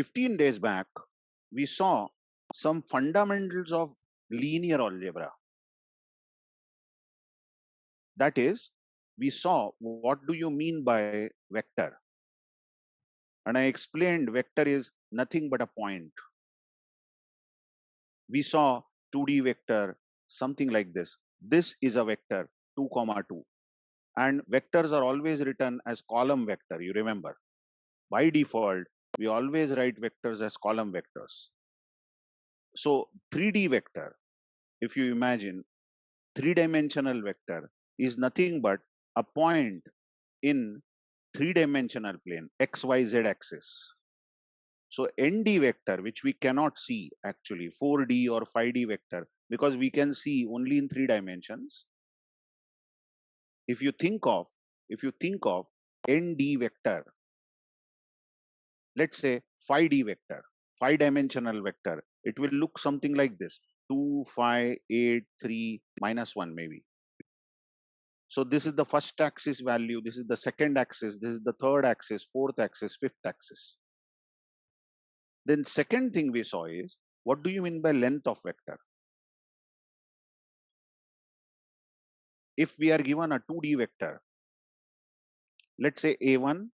15 days back, we saw some fundamentals of linear algebra. That is, we saw what do you mean by vector. And I explained vector is nothing but a point. We saw 2D vector, something like this. This is a vector, 2, 2. And vectors are always written as column vector, you remember. By default, we always write vectors as column vectors. So 3D vector, if you imagine, three-dimensional vector is nothing but a point in three-dimensional plane, XYZ axis. So ND vector, which we cannot see actually, 4D or 5D vector, because we can see only in 3 dimensions. If you think of ND vector, let's say 5D vector, 5-dimensional vector, it will look something like this: 2, 5, 8, 3, -1 maybe. So this is the first axis value, this is the second axis, this is the third axis, fourth axis, fifth axis. Then second thing we saw is, what do you mean by length of vector? If we are given a 2D vector, let's say A1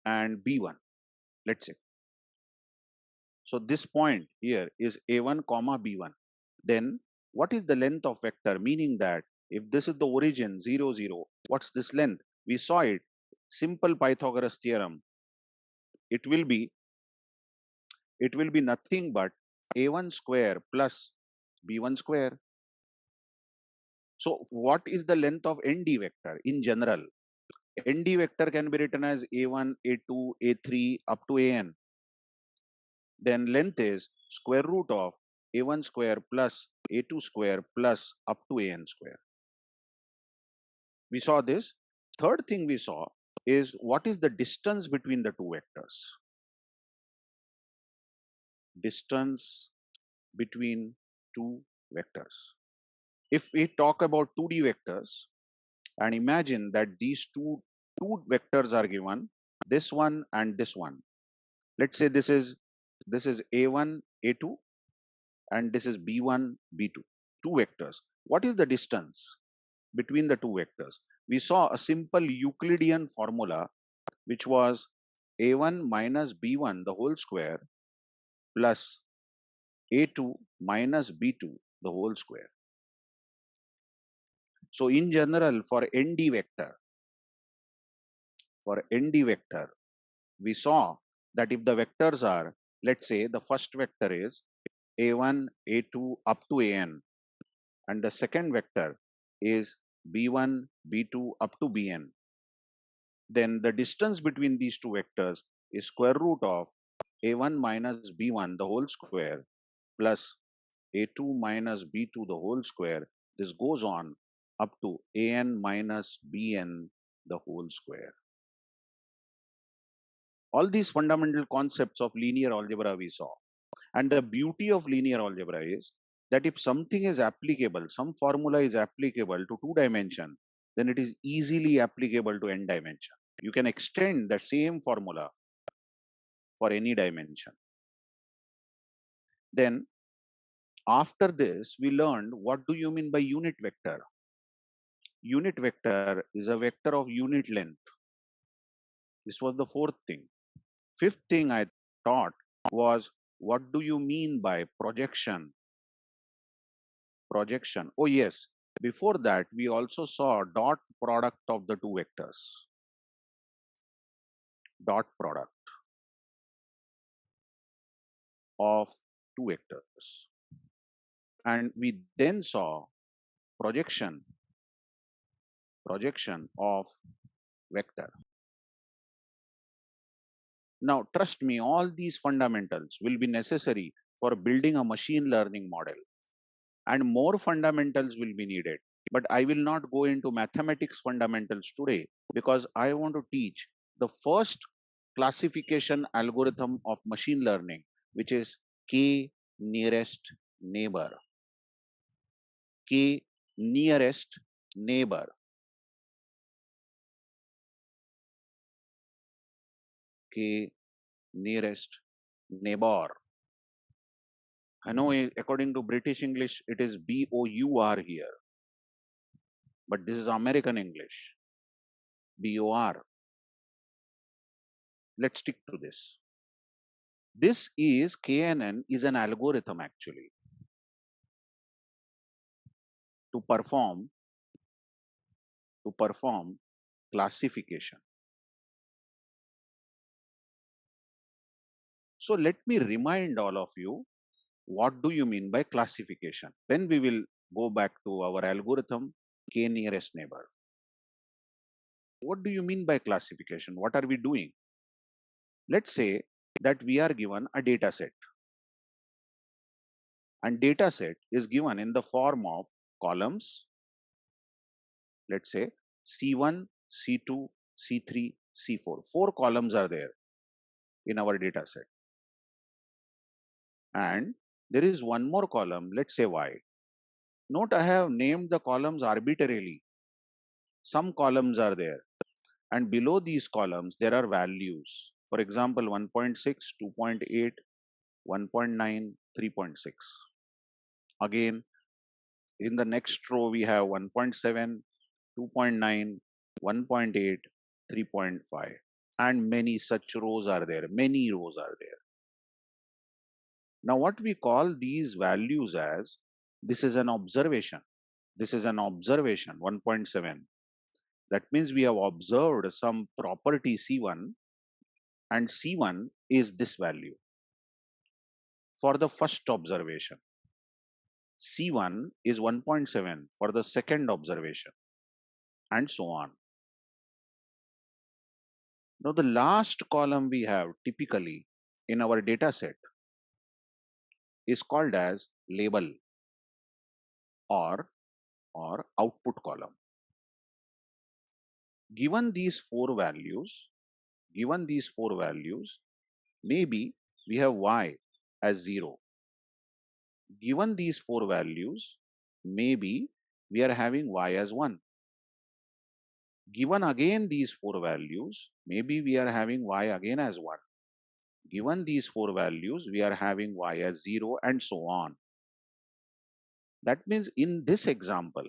and B1, let's say. So this point here is A1 comma B1. Then what is the length of vector? Meaning that if this is the origin 0, 0, what's this length? We saw it, simple Pythagoras theorem. It will be nothing but A1 square plus B1 square. So what is the length of ND vector in general? ND vector can be written as A1, A2, A3 up to AN. Then length is square root of A1 square plus A2 square plus up to AN square. We saw this. Third thing we saw is, what is the distance between the two vectors? Distance between two vectors. If we talk about 2D vectors and imagine that these two vectors are given, this one and this one. Let's say this is A1, A2 and this is B1, B2, two vectors. What is the distance between the two vectors? We saw a simple Euclidean formula, which was A1 minus B1 the whole square plus A2 minus B2 the whole square. So in general, for ND vector, we saw that if the vectors are, let's say the first vector is A1, A2 up to AN, and the second vector is B1, B2 up to Bn, then the distance between these two vectors is square root of A1 minus B1 the whole square plus A2 minus B2 the whole square. This goes on up to AN minus Bn the whole square. All these fundamental concepts of linear algebra we saw. And the beauty of linear algebra is that if something is applicable, some formula is applicable to 2 dimension, then it is easily applicable to n dimension. You can extend the same formula for any dimension. Then after this, we learned, what do you mean by unit vector? Unit vector is a vector of unit length. This was the fourth thing. Fifth thing I taught was, what do you mean by projection? Projection. Oh yes, before that we also saw dot product of the two vectors. Dot product of two vectors. And we then saw projection of vector. Now trust me, all these fundamentals will be necessary for building a machine learning model, and more fundamentals will be needed. But I will not go into mathematics fundamentals today, because I want to teach the first classification algorithm of machine learning, which is K nearest neighbor. K nearest neighbor. K nearest neighbor. I know according to British English, it is BOUR here, but this is American English, BOR. Let's stick to this. This is KNN is an algorithm actually to perform classification. So let me remind all of you, what do you mean by classification? Then we will go back to our algorithm K nearest neighbor. What do you mean by classification? What are we doing? Let's say that we are given a data set, and data set is given in the form of columns. Let's say C1, C2, C3, C4. 4 columns are there in our data set. And there is one more column, let's say Y. Note I have named the columns arbitrarily. Some columns are there. And below these columns, there are values. For example, 1.6, 2.8, 1.9, 3.6. Again, in the next row, we have 1.7, 2.9, 1.8, 3.5. And many such rows are there. Many rows are there. Now, what we call these values as, this is an observation. This is an observation, 1.7. That means we have observed some property C1, and C1 is this value. For the first observation, C1 is 1.7 for the second observation, and so on. Now, the last column we have typically in our data set is called as label or output column. Given these four values, maybe we have Y as 0. Given these four values, maybe we are having Y as 1. Given again these four values, maybe we are having Y again as 1. Given these four values, we are having Y as 0, and so on. That means in this example,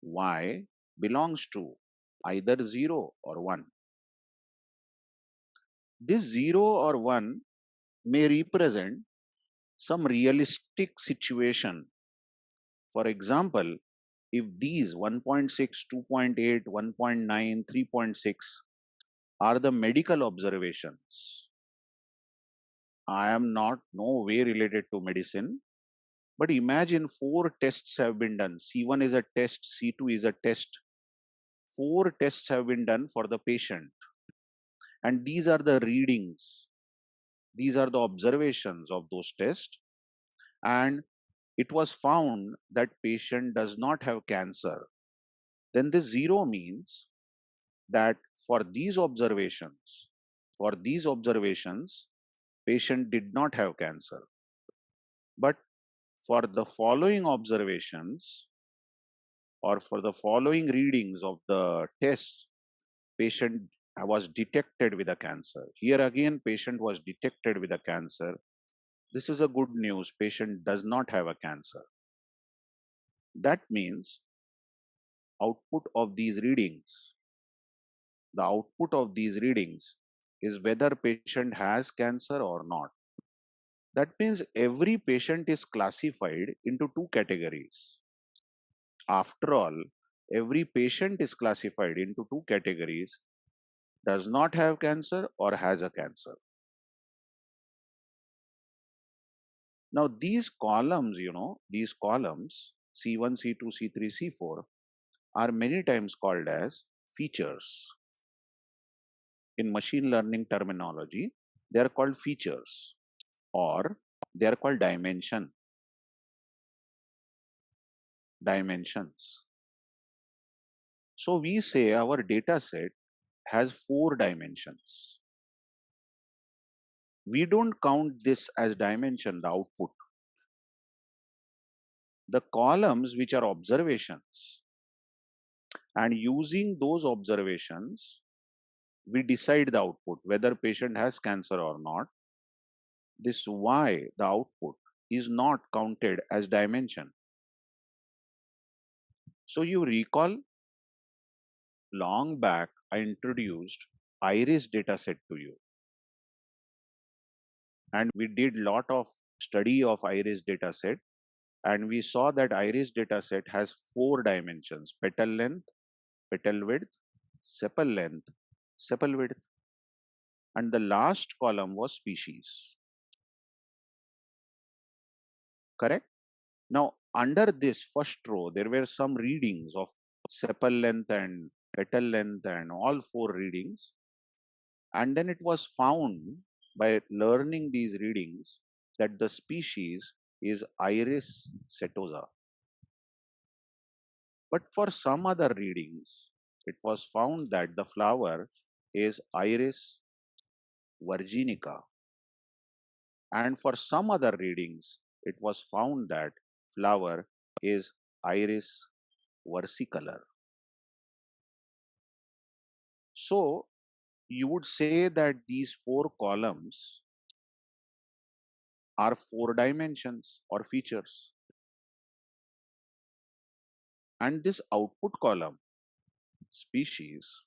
Y belongs to either 0 or 1. This 0 or 1 may represent some realistic situation. For example, if these 1.6, 2.8, 1.9, 3.6 are the medical observations, I am not no way related to medicine, but imagine 4 tests have been done. C1 is a test, C2 is a test. 4 tests have been done for the patient. And these are the readings. These are the observations of those tests. And it was found that patient does not have cancer. Then this 0 means that for these observations, patient did not have cancer. But for the following observations or for the following readings of the test, patient was detected with a cancer. Here again, patient was detected with a cancer. This is a good news. Patient does not have a cancer. That means output of these readings, the output of these readings is whether patient has cancer or not. That means every patient is classified into 2 categories. After all, every patient is classified into 2 categories: does not have cancer or has a cancer. Now these columns, C1, C2, C3, C4 are many times called as features. In machine learning terminology, they are called features, or they are called dimensions. So we say our data set has 4 dimensions. We don't count this as dimension, the output. The columns which are observations, and using those observations, we decide the output, whether patient has cancer or not. This why the output is not counted as dimension. So you recall long back I introduced iris dataset to you, and we did lot of study of iris dataset, and we saw that iris dataset has 4 dimensions: petal length, petal width, sepal length, sepal width, and the last column was species. Correct? Now, under this first row, there were some readings of sepal length and petal length and all 4 readings. And then it was found by learning these readings that the species is Iris setosa. But for some other readings, it was found that the flower is Iris virginica. And for some other readings, it was found that flower is Iris versicolor. So you would say that these 4 columns are 4 dimensions or features. And this output column, species,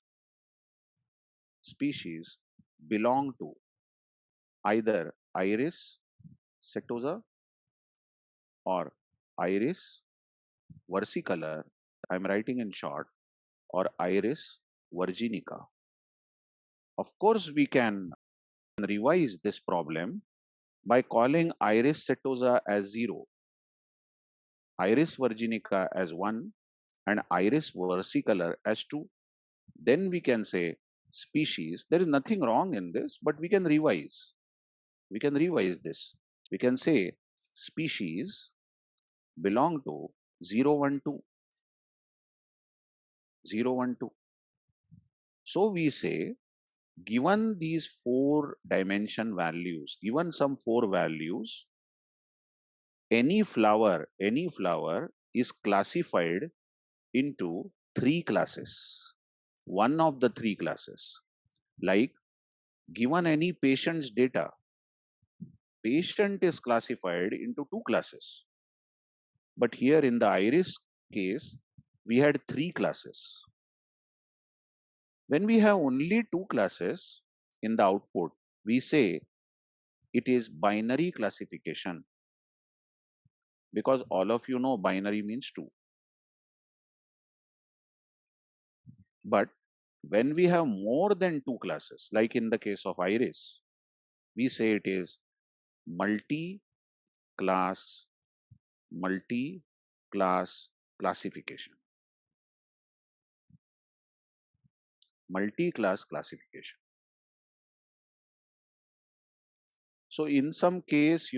belong to either Iris setosa or Iris versicolor, I'm writing in short, or Iris virginica. Of course, we can revise this problem by calling Iris setosa as 0, Iris virginica as 1, and Iris versicolor as 2. Then we can say species. There is nothing wrong in this, but we can revise. We can revise this. We can say species belong to 0, 1, 2. 0, 1, 2. So we say, given these 4 dimension values, given some 4 values, any flower is classified into 3 classes. One of the 3 classes. Like, given any patient's data, patient is classified into 2 classes. But here in the iris case, we had 3 classes. When we have only 2 classes in the output, we say it is binary classification, because all of you know binary means 2. But when we have more than 2 classes, like in the case of iris, we say it is multi-class classification. Multi-class classification. So in some case,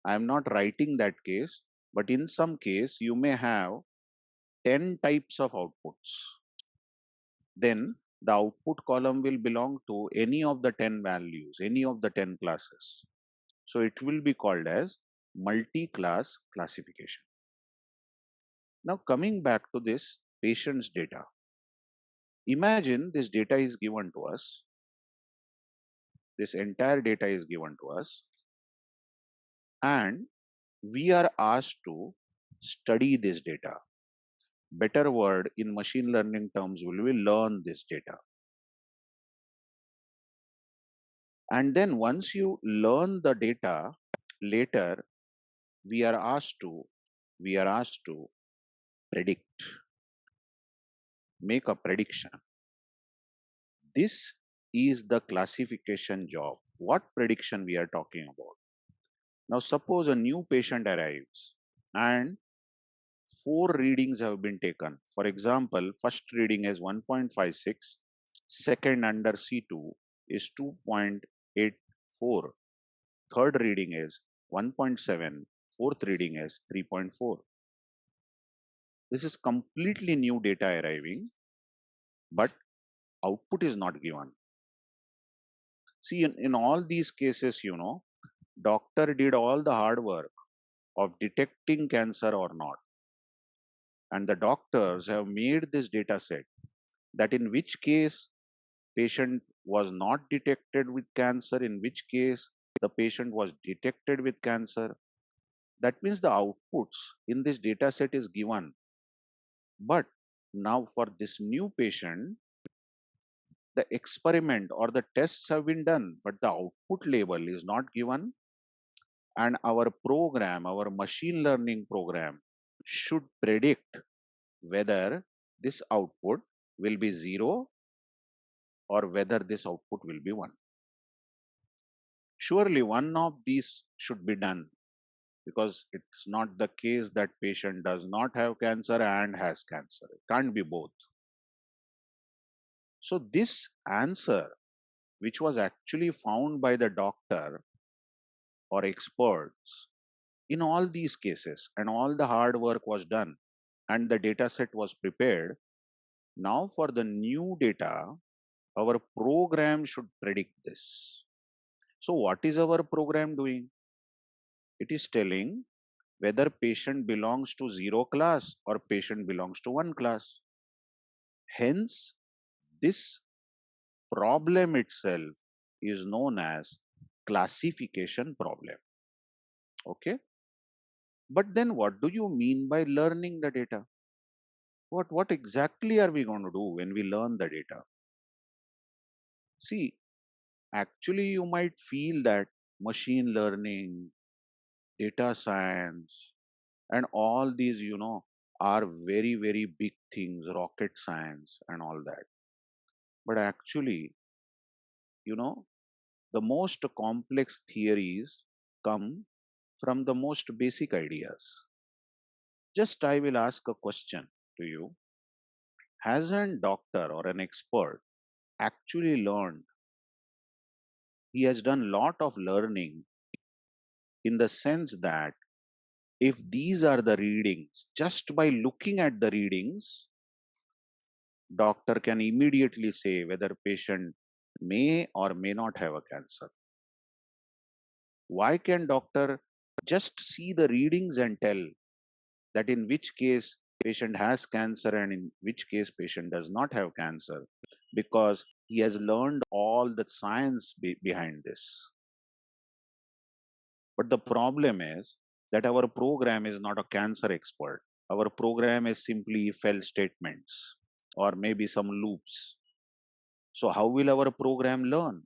I am not writing that case, but in some case, you may have 10 types of outputs. Then the output column will belong to any of the 10 values, any of the 10 classes. So it will be called as multi-class classification. Now coming back to this patient's data. Imagine this data is given to us. This entire data is given to us, and we are asked to study this data. Better word in machine learning terms will be learn this data. And then once you learn the data, later we are asked to predict, make a prediction. This is the classification job. What prediction we are talking about? Now suppose a new patient arrives and 4 readings have been taken. For example, first reading is 1.56, second under C2 is 2.84, third reading is 1.7, fourth reading is 3.4. This is completely new data arriving, but output is not given. See, in all these cases, doctor did all the hard work of detecting cancer or not. And the doctors have made this data set that in which case patient was not detected with cancer, in which case the patient was detected with cancer. That means the outputs in this data set is given. But now for this new patient, the experiment or the tests have been done, but the output label is not given. And our program, our machine learning program, should predict whether this output will be 0 or whether this output will be 1. Surely one of these should be done, because it's not the case that patient does not have cancer and has cancer. It can't be both. So this answer, which was actually found by the doctor or experts in all these cases, and all the hard work was done and the data set was prepared, now for the new data, our program should predict this. So what is our program doing? It is telling whether patient belongs to 0 class or patient belongs to 1 class. Hence, this problem itself is known as classification problem. Okay. But then what do you mean by learning the data? What exactly are we going to do when we learn the data? See, actually you might feel that machine learning, data science, and all these, are very, very big things, rocket science and all that. But actually, you know, the most complex theories come from the most basic ideas. Just I will ask a question to you. Has a doctor or an expert actually learned? He has done lot of learning in the sense that if these are the readings, just by looking at the readings, doctor can immediately say whether patient may or may not have a cancer. Why can doctor just see the readings and tell that in which case patient has cancer and in which case patient does not have cancer? Because he has learned all the science behind this. But the problem is that our program is not a cancer expert. Our program is simply if else statements or maybe some loops. So how will our program learn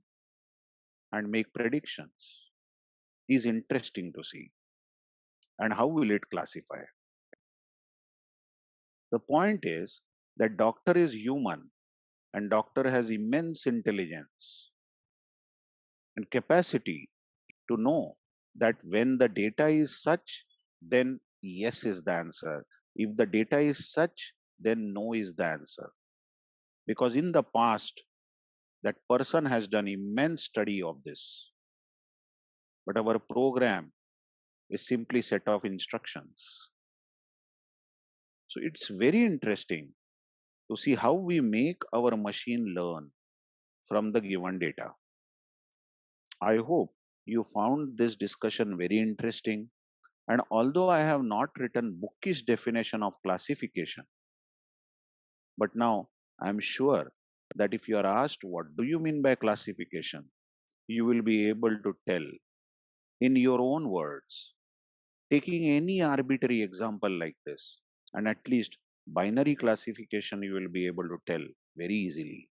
and make predictions? Is interesting to see. And how will it classify? The point is that doctor is human and doctor has immense intelligence and capacity to know that when the data is such, then yes is the answer. If the data is such, then no is the answer. Because in the past, that person has done immense study of this. But our program is simply set of instructions. So it's very interesting to see how we make our machine learn from the given data. I hope you found this discussion very interesting. And although I have not written bookish definition of classification, but now I'm sure that if you are asked what do you mean by classification, you will be able to tell in your own words, taking any arbitrary example like this, and at least binary classification you will be able to tell very easily.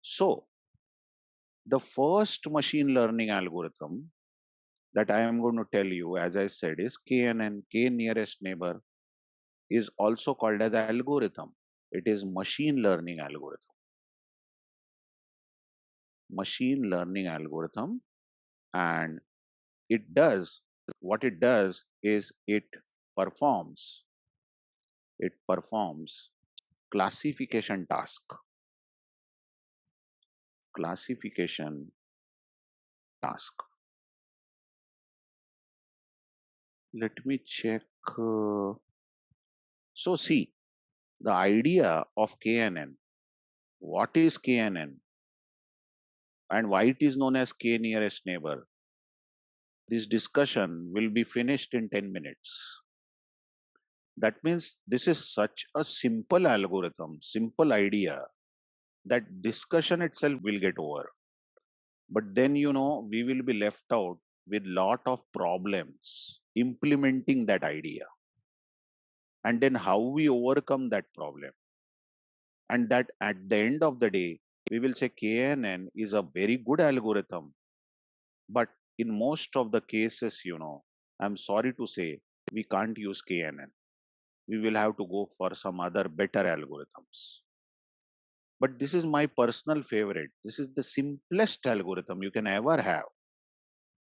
So, the first machine learning algorithm that I am going to tell you, as I said, is KNN, K nearest neighbor, is also called as algorithm. It is machine learning algorithm. Machine learning algorithm, and it does what it does is performs it performs classification task. Classification task. Let me check. So see, the idea of KNN. What is KNN? And why it is known as K nearest neighbor? This discussion will be finished in 10 minutes. That means this is such a simple algorithm, simple idea, that discussion itself will get over. But then, we will be left out with lot of problems implementing that idea. And then how we overcome that problem. And that at the end of the day, we will say KNN is a very good algorithm. But in most of the cases, I'm sorry to say, we can't use KNN. We will have to go for some other better algorithms. But this is my personal favorite. This is the simplest algorithm you can ever have.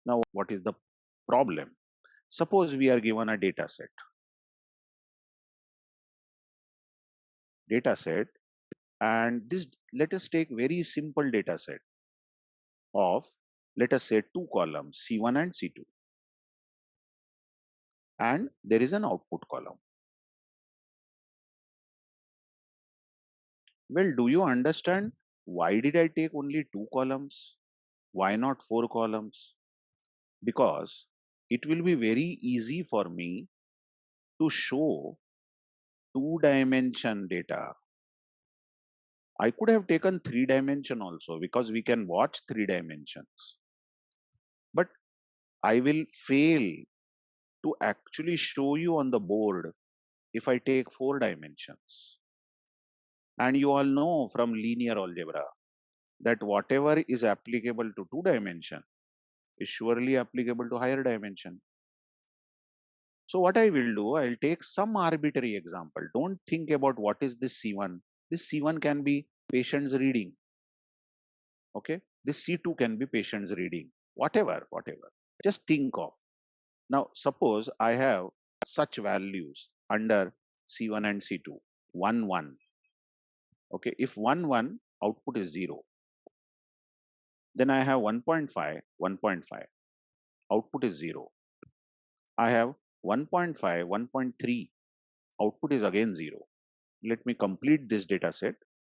Now, what is the problem? Suppose we are given a data set, and this, let us take very simple data set of, let us say, two columns, C1 and C2. And there is an output column. Well, do you understand why did I take only two columns? Why not four columns? Because it will be very easy for me to show two-dimension data. I could have taken three-dimension also because we can watch three dimensions. But I will fail to actually show you on the board if I take four dimensions. And you all know from linear algebra that whatever is applicable to two dimension is surely applicable to higher dimension. So what I will do, I'll take some arbitrary example. Don't think about what is this C1. This C1 can be patient's reading. Okay. This C2 can be patient's reading. Whatever. Just think of. Now, suppose I have such values under C1 and C2. 1, 1. Okay. If 1, 1, output is 0. Then I have 1.5, 1.5. Output is 0. I have 1.5, 1.3. Output is again 0. Let me complete this data set.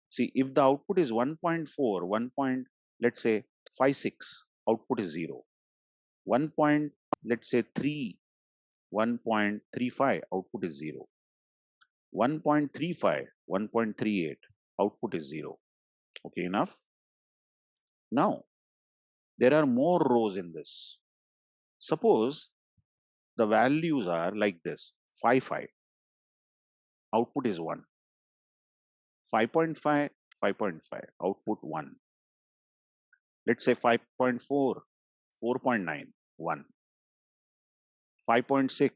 See, if the output is 1.4, 1. Let's say 56, output is 0. 1. Let's say 3, 1.35, output is 0. 1.35, 1.38, output is 0. Okay, enough? Now, there are more rows in this. Suppose the values are like this: 5, 5, output is 1. 5.5, 5.5, output 1. Let's say 5.4, 4.9, 1. 5.6,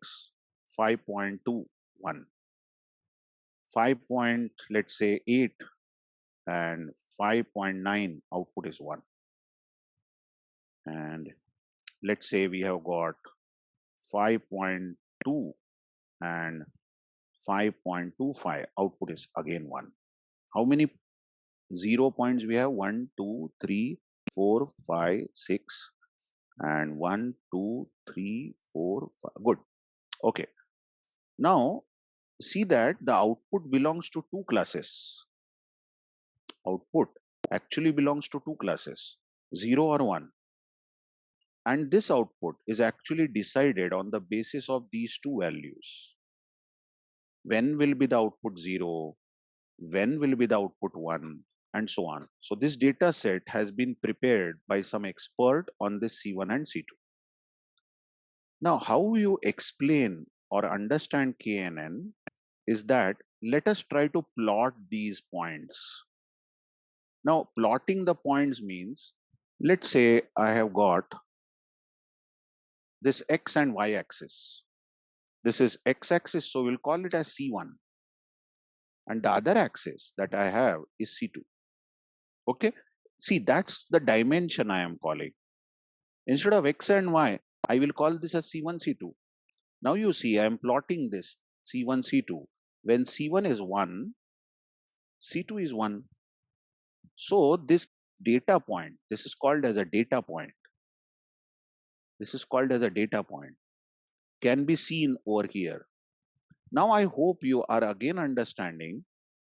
5.2, 1. 5. Let's say 8 and 5.9, output is 1. And let's say we have got 5.2 and 5.25, output is again 1. How many 0 points we have? 1, 2, 3, 4, 5, 6, and 1, 2, 3, 4, 5. Good. Okay. Now, see that the output belongs to two classes. Output actually belongs to two classes, 0 or 1. And this output is actually decided on the basis of these two values. When will be the output 0? When will be the output 1? And so on. So this data set has been prepared by some expert on this C1 and C2. Now, how you explain or understand KNN is that let us try to plot these points. Now, plotting the points means, let's say I have got this X and Y axis. This is X axis, so we'll call it as C1. And the other axis that I have is C2. Okay. See, that's the dimension I am calling. Instead of X and Y, I will call this as C1, C2. Now you see, I am plotting this C1, C2. When C1 is 1, C2 is 1. So this data point, this is called as a data point. This is called as a data point. Can be seen over here. Now I hope you are again understanding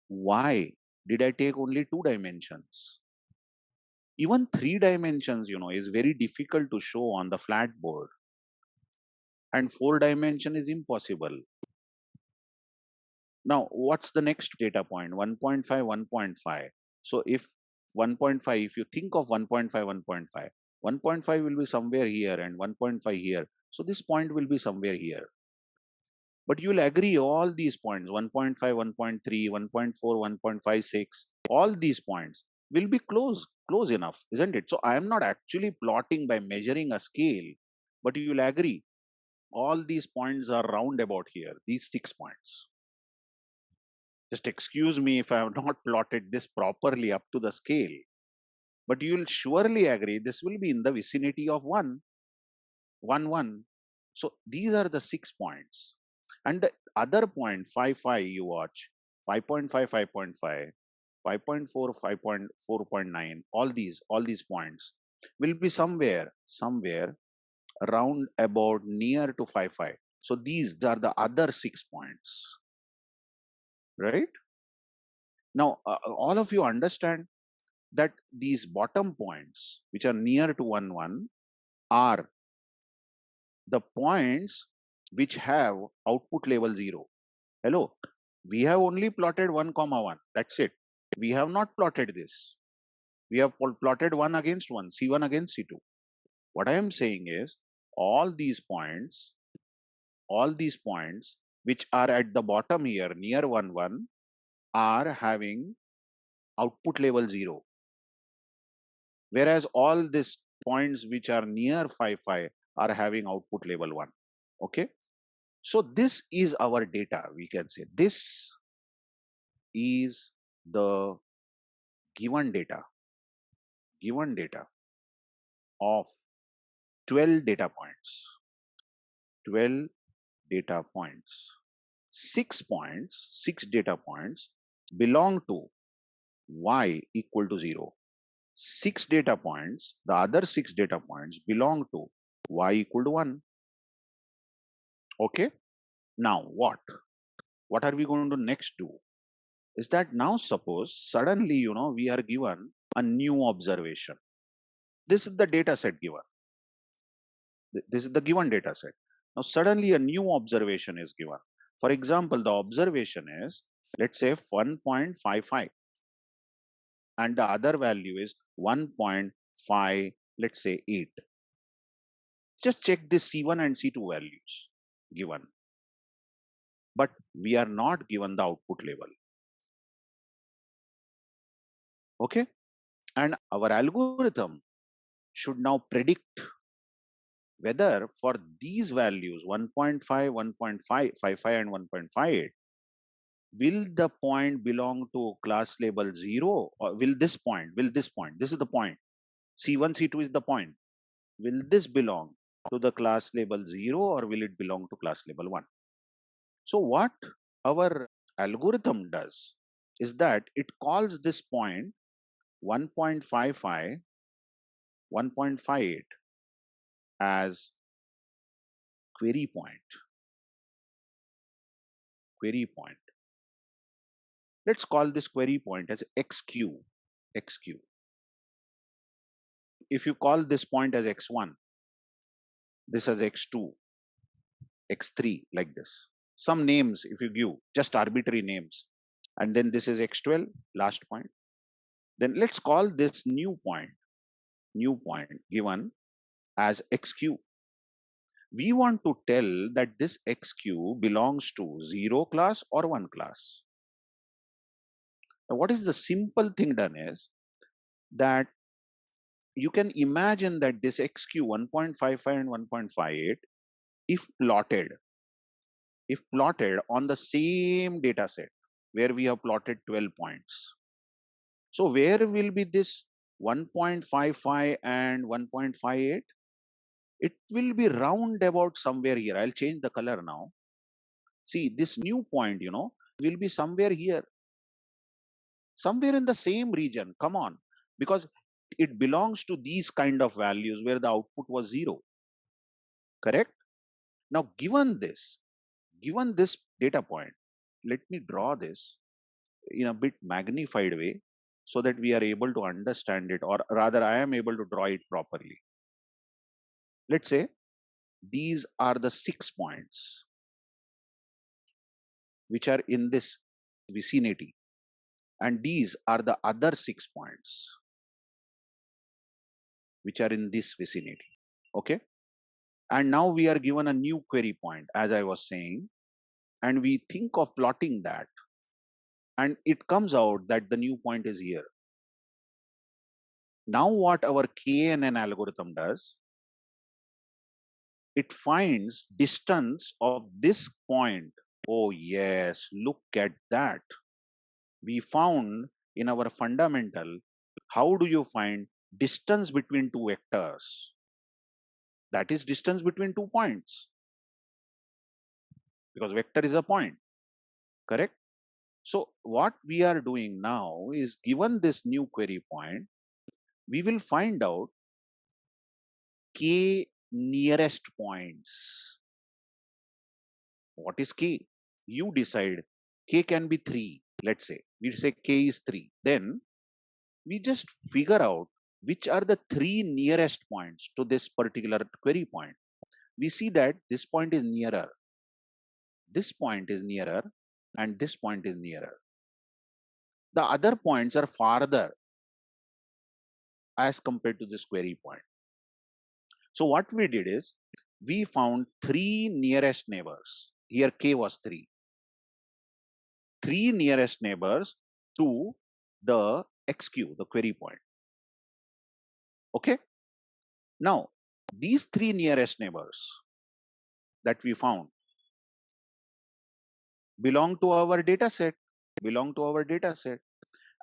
why did I take only two dimensions. Even three dimensions, is very difficult to show on the flat board. And four dimension is impossible. Now, what's the next data point? 1.5, 1.5. So if 1.5, if you think of 1.5, 1.5, 1.5 will be somewhere here and 1.5 here. So this point will be somewhere here. But you will agree all these points, 1.5, 1.3, 1.4, 1.56, all these points will be close enough, isn't it? So I am not actually plotting by measuring a scale, but you will agree all these points are round about here, these 6 points. Just excuse me if I have not plotted this properly up to the scale, but you will surely agree this will be in the vicinity of 1, 1, 1. So these are the 6 points. And the other point, 5, 5, you watch, 5.5, 5.5, 5.4, 5.4.9, all these points will be somewhere around about near to 5, 5. So these are the other 6 points, right? Now, all of you understand that these bottom points, which are near to 1, 1, are the points which have output level 0. Hello, we have only plotted 1 comma 1. That's it. We have not plotted this. We have plotted 1 against 1, C1 against C2. What I am saying is all these points which are at the bottom here near 1, 1 are having output level 0. Whereas all these points which are near 5, 5 are having output level 1. Okay. So this is our data. We can say this is the given data of 12 data points. 12 data points. 6 data points belong to y equal to 0. 6 data points, the other 6 data points belong to y equal to 1. Okay. Now what? What are we going to next do? Is that now suppose suddenly, we are given a new observation. This is the data set given. This is the given data set. Now suddenly a new observation is given. For example, the observation is, let's say 1.55 and the other value is 1.5, let's say 8. Just check this C1 and C2 values given. But we are not given the output level. Okay. And our algorithm should now predict whether for these values 1.5, 1.555 and 1.58, will the point belong to class label 0 or will this point, this is the point, C1, C2 is the point. Will this belong to the class label 0 or will it belong to class label 1? So what our algorithm does is that it calls this point 1.55, 1.58 as query point. Let's call this query point as xq. If you call this point as x1, this as x2, x3, like this. Some names, if you give just arbitrary names, and then this is x12, last point. Then let's call this new point given as xq. We want to tell that this xq belongs to 0 class or 1 class. Now, what is the simple thing done is that you can imagine that this xq 1.55 and 1.58, if plotted on the same data set where we have plotted 12 points. So where will be this 1.55 and 1.58? It will be round about somewhere here. I'll change the color now. See, this new point, will be somewhere here. Somewhere in the same region. Come on. Because it belongs to these kind of values where the output was 0. Correct? Now, given this data point, let me draw this in a bit magnified way so that we are able to understand it, or rather I am able to draw it properly. Let's say these are the 6 points which are in this vicinity. And these are the other 6 points which are in this vicinity. Okay. And now we are given a new query point, as I was saying, and we think of plotting that. And it comes out that the new point is here. Now what our KNN algorithm does, it finds distance of this point. Oh yes, look at that. We found in our fundamental, how do you find distance between two vectors? That is distance between 2 points, because vector is a point, correct? So what we are doing now is, given this new query point, we will find out k nearest points. What is k? You decide. K can be 3. Let's say we say k is 3. Then we just figure out which are the 3 nearest points to this particular query point. We see that this point is nearer, this point is nearer, and this point is nearer. The other points are farther as compared to this query point. So what we did is, we found 3 nearest neighbors. Here k was 3. 3 nearest neighbors to the xq, the query point. Okay. Now, these 3 nearest neighbors that we found belong to our data set,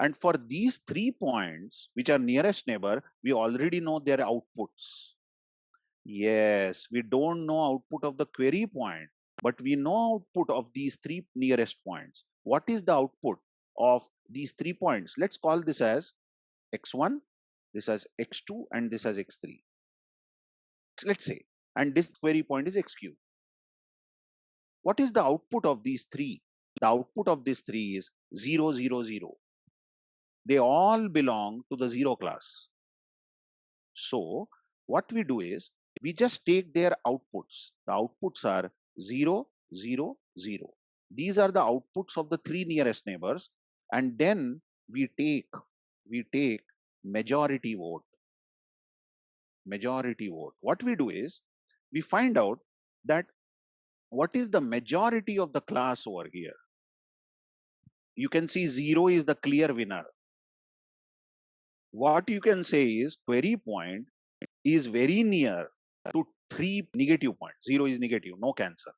And for these 3 points, which are nearest neighbor, we already know their outputs. Yes, we don't know output of the query point, but we know output of these 3 nearest points. What is the output of these 3 points? Let's call this as x1, this as x2, and this as x3. Let's say, and this query point is xq. What is the output of these 3? The output of these 3 is 0, 0, 0. They all belong to the 0 class. So what we do is, we just take their outputs. The outputs are 0, 0, 0. These are the outputs of the 3 nearest neighbors. And then we take majority vote. What we do is, we find out that what is the majority of the class over here. You can see 0 is the clear winner. What you can say is, query point is very near to 3 negative points. 0 is negative, no cancer.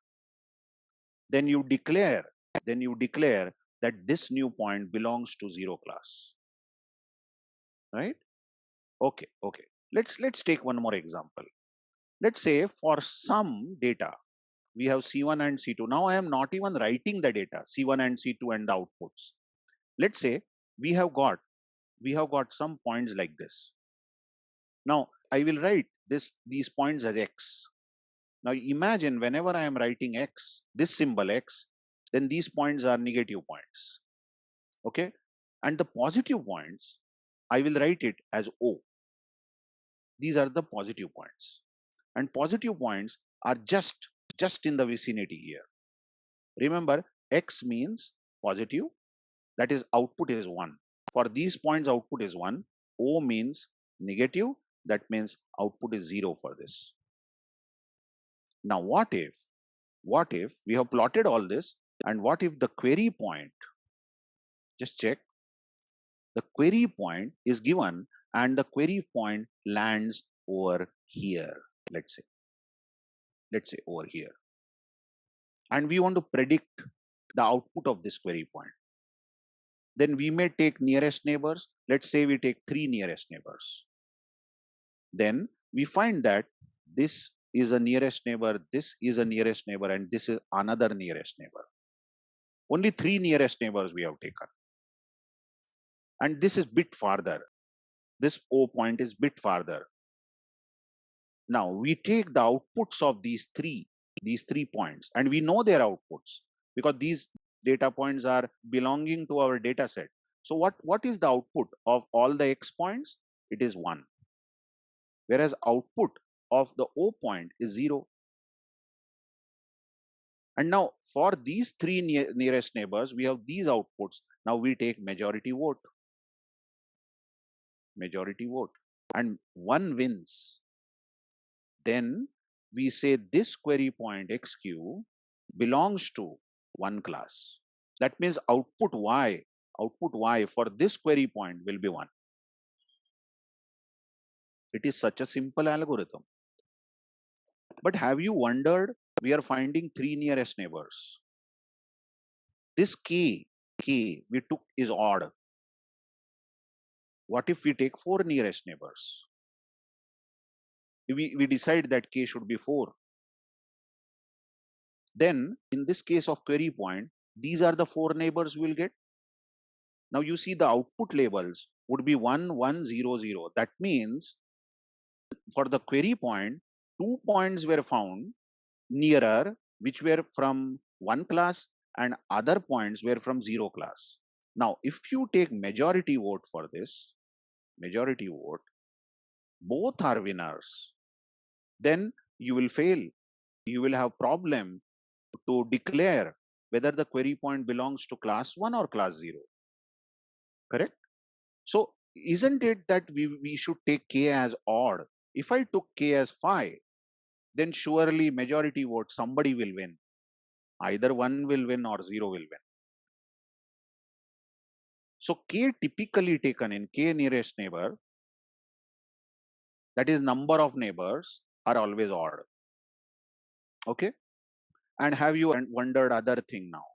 Then you declare that this new point belongs to 0 class. Right? Okay. Let's take one more example. Let's say for some data, we have C1 and C2. Now I am not even writing the data, C1 and C2 and the outputs. Let's say we have got some points like this. Now I will write these points as x. Now imagine, whenever I am writing x, this symbol x, then these points are negative points. Okay. And the positive points, I will write it as O. These are the positive points. And positive points are just in the vicinity here. Remember, x means positive, that is output is 1. For these points, output is 1. O means negative, that means output is 0 for this. Now what if we have plotted all this, and what if the query point, just check, the query point is given and the query point lands over here, let's say over here, and we want to predict the output of this query point. Then we may take nearest neighbors. Let's say we take 3 nearest neighbors. Then we find that this is a nearest neighbor, this is a nearest neighbor, and this is another nearest neighbor. Only 3 nearest neighbors we have taken. And this is bit farther. This O point is bit farther. Now we take the outputs of these three points, and we know their outputs because these data points are belonging to our data set. So what is the output of all the x points? It is 1. Whereas output of the O point is 0. And now for these 3 nearest neighbors, we have these outputs. Now we take majority vote, and one wins. Then we say this query point xq belongs to one class. That means output y for this query point will be 1. It is such a simple algorithm. But have you wondered, we are finding 3 nearest neighbors. This k we took is odd. What if we take 4 nearest neighbors? We decide that k should be 4. Then in this case of query point, these are the 4 neighbors we'll get. Now you see the output labels would be 1, 1, 0, 0. That means for the query point, 2 points were found nearer, which were from 1 class, and other points were from 0 class. Now, if you take majority vote for this, majority vote, both are winners, then you will fail. You will have problem to declare whether the query point belongs to class 1 or class 0. Correct? So, isn't it that we should take k as odd? If I took k as 5, then surely majority vote, somebody will win. Either 1 will win or 0 will win. So k typically taken in k nearest neighbor, that is number of neighbors, are always odd. Okay? And have you wondered other thing now?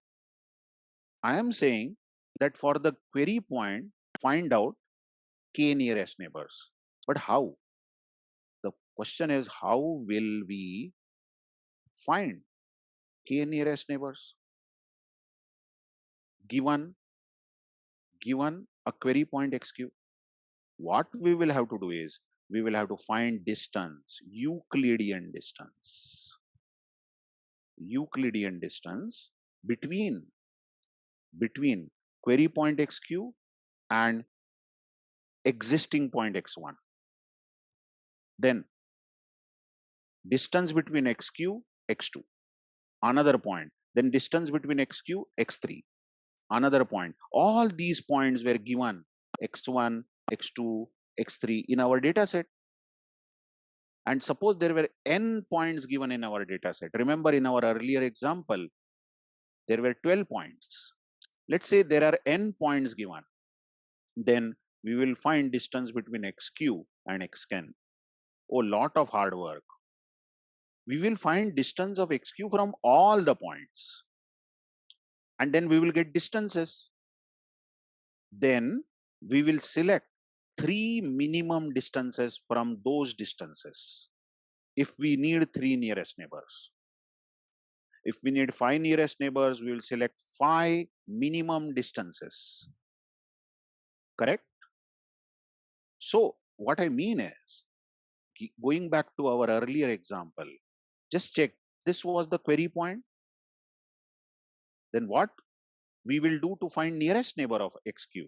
I am saying that for the query point, find out k nearest neighbors. But how? The question is, how will we find k nearest neighbors? Given a query point xq, what we will have to do is, we will have to find distance, Euclidean distance between query point xq and existing point x1. Then distance between xq, x2, another point. Then distance between xq, x3, another point. All these points were given x1, x2, x3 in our data set. And suppose there were n points given in our data set. Remember, in our earlier example, there were 12 points. Let's say there are n points given. Then we will find distance between xq and xn. Oh, lot of hard work. We will find distance of xq from all the points. And then we will get distances. Then we will select 3 minimum distances from those distances. If we need 3 nearest neighbors. If we need 5 nearest neighbors, we will select 5 minimum distances. Correct? So what I mean is, going back to our earlier example, just check, this was the query point. Then what we will do to find nearest neighbor of xq?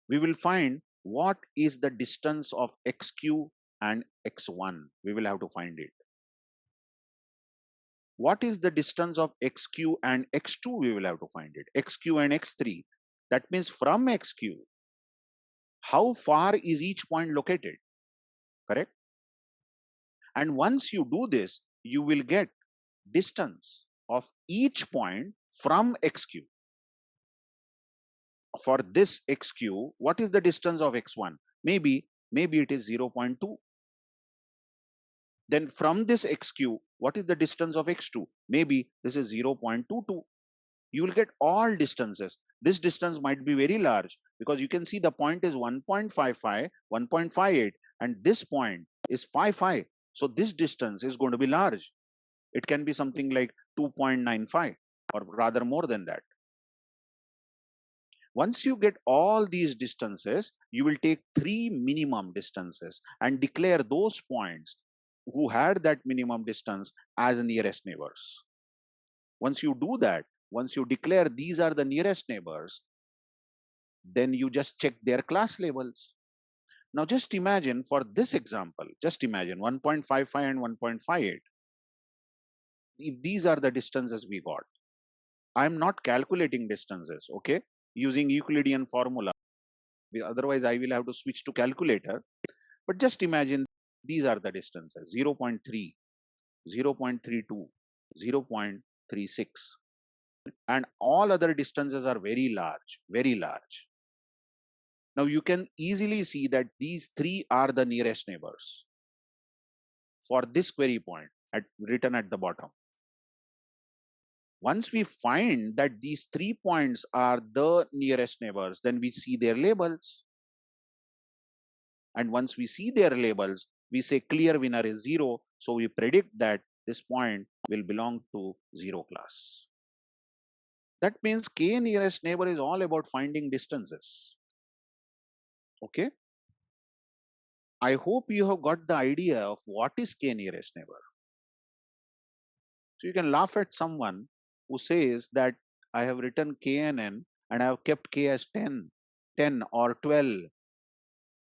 We will find what is the distance of xq and x1. We will have to find it. What is the distance of xq and x2? We will have to find it. xq and x3. That means from xq, how far is each point located? Correct? And once you do this, you will get distance of each point from xq. For this xq, what is the distance of x1? Maybe it is 0.2. Then from this xq, what is the distance of x2? Maybe this is 0.22. You will get all distances. This distance might be very large because you can see the point is 1.55, 1.58, and this point is 55. So this distance is going to be large. It can be something like 2.95 or rather more than that. Once you get all these distances, you will take 3 minimum distances and declare those points who had that minimum distance as nearest neighbors. Once you do that, once you declare these are the nearest neighbors, then you just check their class labels. Now just imagine, for this example, just imagine 1.55 and 1.58. If these are the distances we got, I'm not calculating distances, okay, using Euclidean formula. Otherwise, I will have to switch to calculator. But just imagine these are the distances: 0.3, 0.32, 0.36, and all other distances are very large, very large. Now you can easily see that these three are the nearest neighbors for this query point written at the bottom. Once we find that these 3 points are the nearest neighbors, then we see their labels. And once we see their labels, we say clear winner is 0. So we predict that this point will belong to 0 class. That means K nearest neighbor is all about finding distances. Okay. I hope you have got the idea of what is K nearest neighbor. So you can laugh at someone who says that I have written KNN and I have kept K as 10, 10 or 12.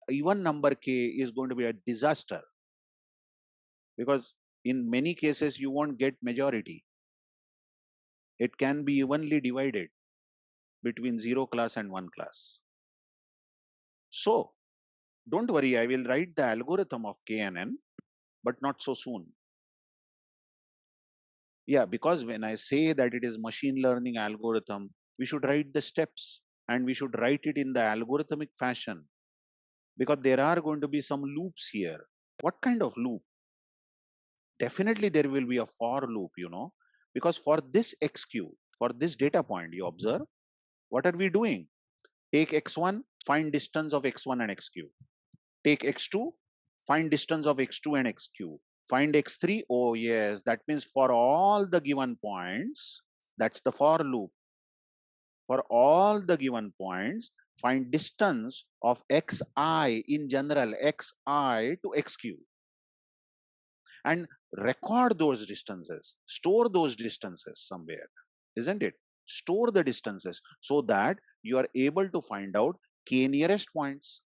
Even number K is going to be a disaster, because in many cases you won't get majority. It can be evenly divided between 0 class and 1 class. So don't worry, I will write the algorithm of KNN, but not so soon. Yeah, because when I say that it is machine learning algorithm, we should write the steps and we should write it in the algorithmic fashion, because there are going to be some loops here. What kind of loop? Definitely there will be a for loop, because for this XQ, for this data point, you observe, what are we doing? Take X1, find distance of X1 and XQ. Take X2, find distance of X2 and XQ. Find X3, oh yes, that means for all the given points, that's the for loop. For all the given points, find distance of Xi in general, Xi to XQ. And record those distances, store those distances somewhere, isn't it? Store the distances so that you are able to find out K nearest points.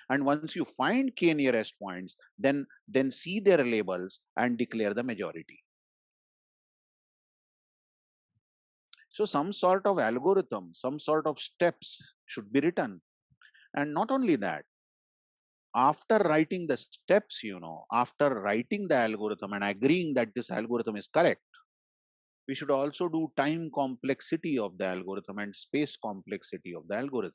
And once you find K nearest points, then see their labels and declare the majority. So some sort of algorithm, some sort of steps should be written. And not only that, after writing the steps, after writing the algorithm and agreeing that this algorithm is correct, we should also do time complexity of the algorithm and space complexity of the algorithm.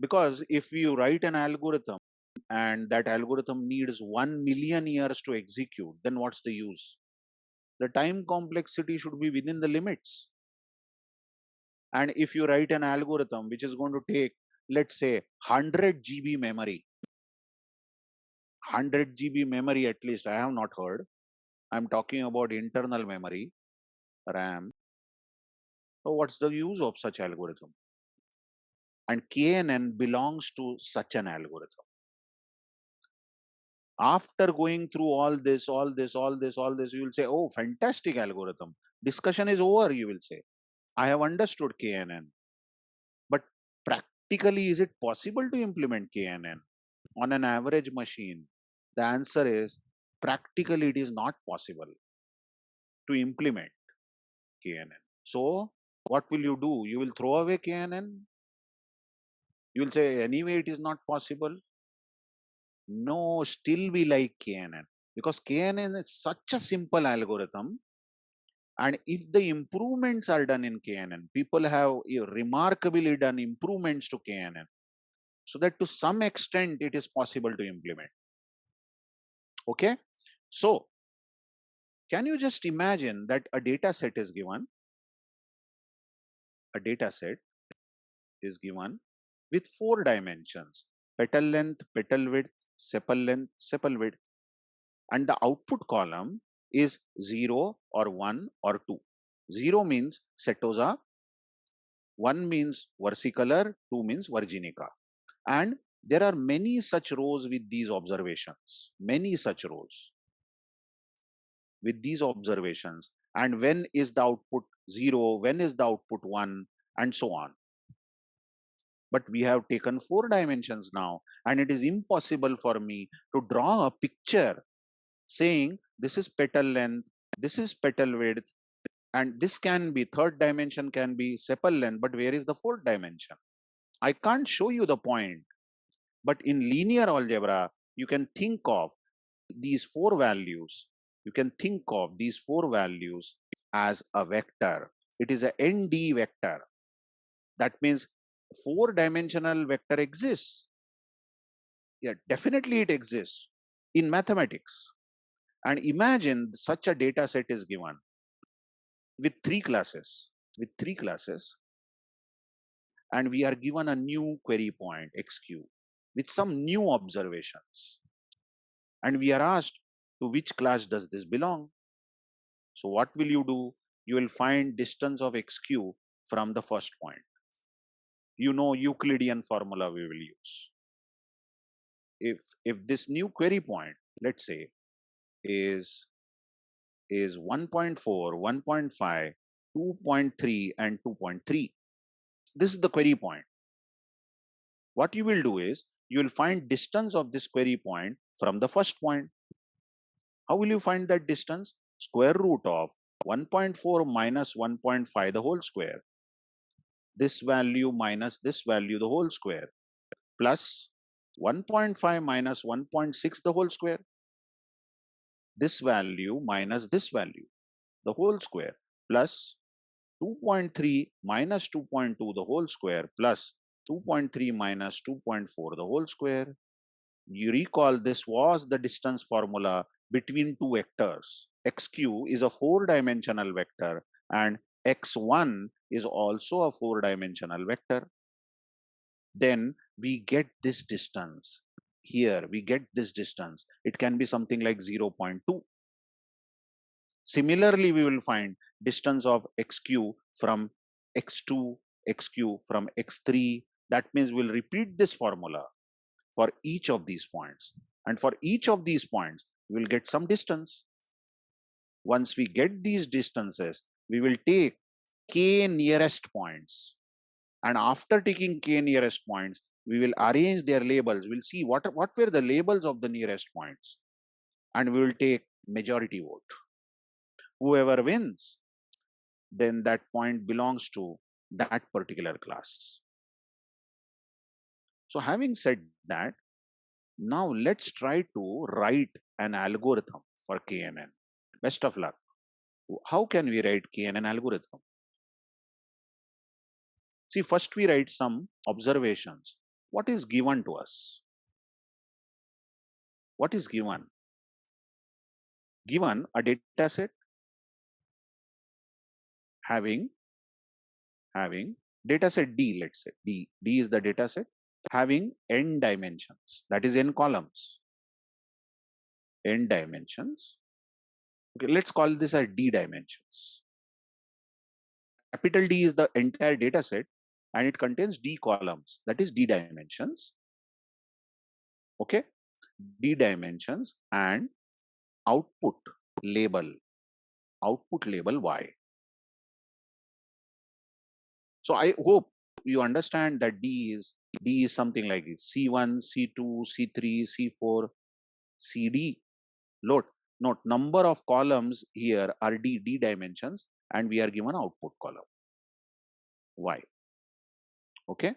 Because if you write an algorithm and that algorithm needs 1 million years to execute, then what's the use? The time complexity should be within the limits. And if you write an algorithm which is going to take, let's say, 100 GB memory, 100 GB memory at least, I have not heard. I'm talking about internal memory, RAM. So what's the use of such algorithm? And KNN belongs to such an algorithm. After going through all this, you will say, oh, fantastic algorithm. Discussion is over, you will say. I have understood KNN. But practically, is it possible to implement KNN on an average machine? The answer is, practically, it is not possible to implement KNN. So what will you do? You will throw away KNN? You will say, anyway, it is not possible. No, still we like KNN, because KNN is such a simple algorithm. And if the improvements are done in KNN, people have remarkably done improvements to KNN, so that to some extent it is possible to implement. Okay. So can you just imagine that a data set is given? A data set is given with 4 dimensions: petal length, petal width, sepal length, sepal width. And the output column is 0 or 1 or 2. 0 means setosa, 1 means versicolor, 2 means virginica. And there are many such rows with these observations, many such rows with these observations. And when is the output 0, when is the output 1, and so on. But we have taken 4 dimensions now, and it is impossible for me to draw a picture saying this is petal length, this is petal width, And this can be third dimension, can be sepal length, but where is the fourth dimension? I can't show you the point, but in linear algebra, you can think of these four values. You can think of these four values as a vector. It is a ND vector. That means four-dimensional vector exists. Yeah, definitely it exists in mathematics. And imagine such a data set is given with three classes, and we are given a new query point XQ with some new observations. And we are asked, to which class does this belong? So what will you do? You will find distance of XQ from the first point. You know Euclidean formula we will use. If this new query point, let's say, is 1.4, 1.5, 2.3, and 2.3. This is the query point. What you will do is you will find distance of this query point from the first point. How will you find that distance? Square root of 1.4 minus 1.5 the whole square. This value minus this value the whole square, plus 1.5 minus 1.6 the whole square. This value minus this value the whole square, plus 2.3 minus 2.2 the whole square, plus 2.3 minus 2.4 the whole square. You recall this was the distance formula between two vectors. XQ is a four-dimensional vector and X1 is also a four-dimensional vector. Then we get this distance. Here we get this distance. It can be something like 0.2. Similarly, we will find distance of XQ from X2, XQ from X3. That means we'll repeat this formula for each of these points. And for each of these points, we'll get some distance. Once we get these distances, we will take k nearest points. And after taking k nearest points, we will arrange their labels. We'll see what were the labels of the nearest points. And we will take majority vote. Whoever wins, then that point belongs to that particular class. So having said that, now let's try to write an algorithm for KNN. Best of luck. How can we write KNN algorithm? See, first we write some observations. What is given to us? What is given? Given a data set having data set D, let's say D is the data set having n dimensions, that is n columns, n dimensions. Okay, let's call this as D dimensions. Capital D is the entire data set and it contains D columns, that is D dimensions. Okay, D dimensions and output label Y. So I hope you understand that D is something like this: C1, C2, C3, C4, CD. Note, number of columns here are D dimensions, and we are given output column Y. Okay,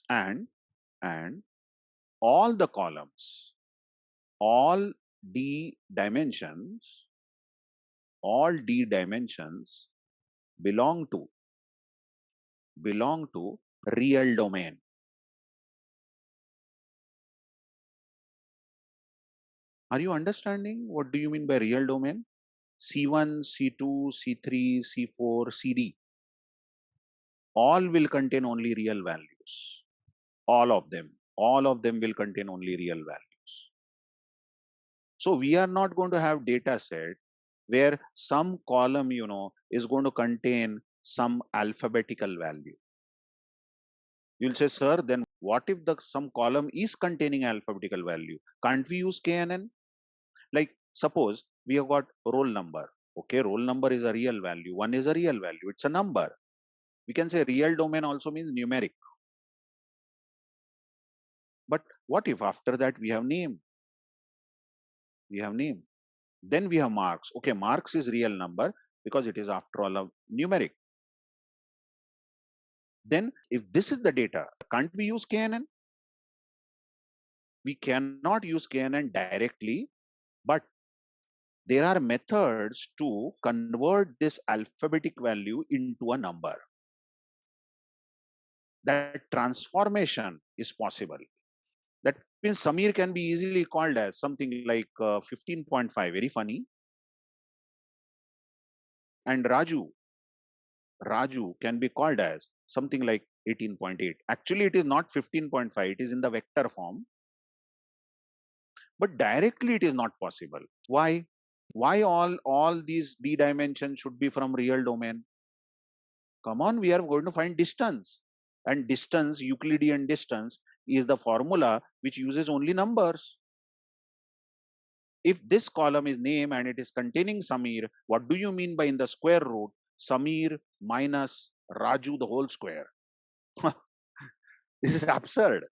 and all the columns, all D dimensions belong to real domain. Are you understanding what do you mean by real domain? C1, C2, C3, C4, CD. All will contain only real values. All of them will contain only real values. So we are not going to have data set where some column, is going to contain some alphabetical value. You'll say, sir, then what if some column is containing alphabetical value? Can't we use KNN? Like suppose we have got roll number. Okay, roll number is a real value. 1 is a real value. It's a number. We can say real domain also means numeric. But what if after that we have name? Then we have marks. Okay, marks is real number. because it is after all a numeric. Then if this is the data, can't we use KNN? We cannot use KNN directly, but there are methods to convert this alphabetic value into a number. That transformation is possible. That means Samir can be easily called as something like 15.5, very funny. And Raju can be called as something like 18.8. Actually, it is not 15.5, it is in the vector form. But directly it is not possible. Why? Why all these d dimensions should be from real domain? Come on, we are going to find distance. And distance, Euclidean distance, is the formula which uses only numbers. If this column is name and it is containing Samir, what do you mean by in the square root? Samir minus Raju the whole square. This is absurd.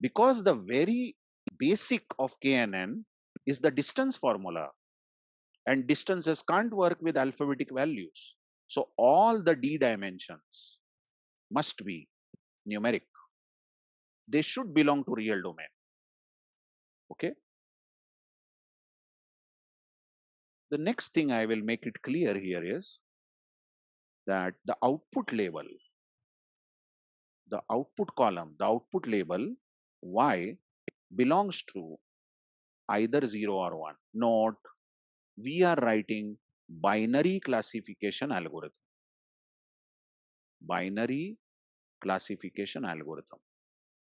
Because the very basic of KNN is the distance formula. And distances can't work with alphabetic values. So all the d dimensions must be numeric. They should belong to real domain. Okay. The next thing I will make it clear here is that the output label, the output column, the output label y belongs to either 0 or 1. Note, we are writing binary classification algorithm. Binary classification algorithm.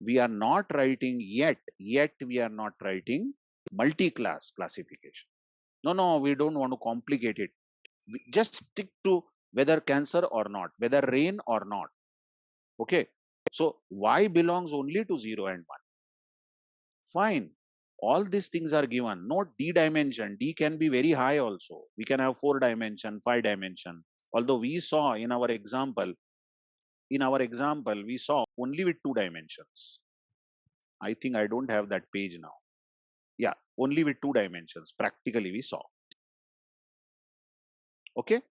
We are not writing yet we are not writing multi-class classification. No, we don't want to complicate it. We just stick to whether cancer or not, whether rain or not. Okay. So y belongs only to 0 and 1. Fine. All these things are given. Note d dimension. D can be very high also. We can have 4 dimension, 5 dimension. Although we saw in our example, we saw only with 2 dimensions. I think I don't have that page now. Yeah, only with 2 dimensions. Practically we saw. Okay.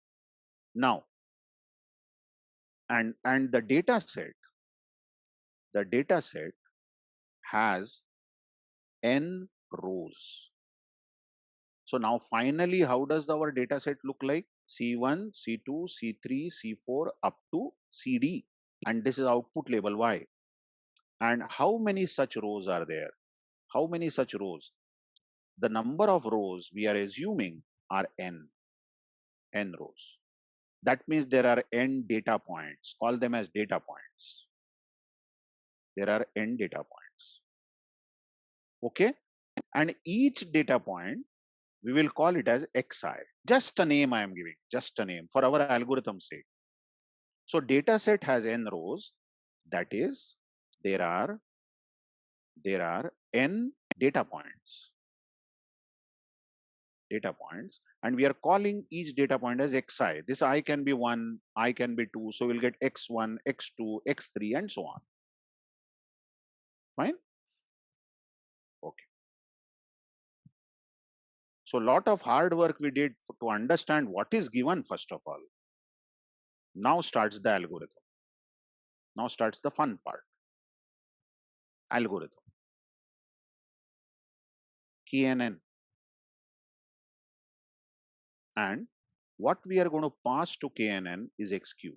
Now, and the data set has n rows. So now finally, how does our data set look like? C1, C2, C3, C4 up to CD. And this is output label Y. And how many such rows are there? How many such rows? The number of rows we are assuming are n rows. That means there are n data points. Call them as data points. There are n data points. Okay. And each data point, we will call it as xi. Just a name I am giving, just a name for our algorithm's sake. So data set has n rows. That is, there are n data points. And we are calling each data point as xi. This I can be 1, I can be 2. So we'll get x1, x2, x3 and so on. Fine. Okay. So a lot of hard work we did to understand what is given first of all. Now starts the algorithm. Now starts the fun part. Algorithm. KNN. And what we are going to pass to KNN is XQ.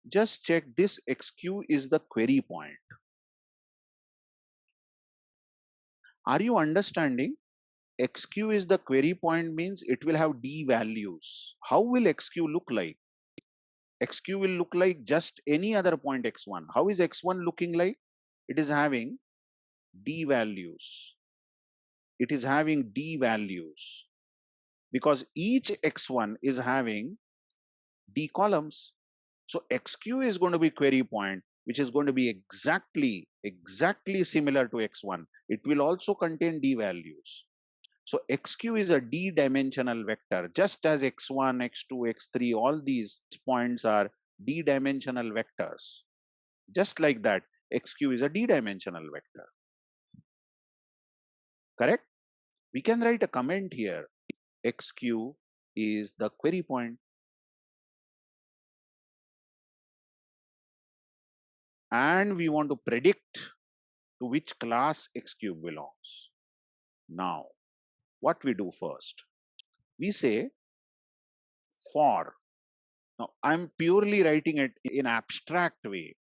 Just check this XQ is the query point. Are you understanding? XQ is the query point means it will have D values. How will XQ look like? XQ will look like just any other point X1. How is X1 looking like? It is having D values. It is having D values because each X1 is having D columns. So XQ is going to be query point, which is going to be exactly similar to X1. It will also contain D values. So XQ is a D-dimensional vector, just as X1, X2, X3, all these points are D-dimensional vectors. Just like that, XQ is a D-dimensional vector. Correct? We can write a comment here. xq is the query point, and we want to predict to which class x cube belongs. Now, what we do first? We say for. Now, I'm purely writing it in abstract way.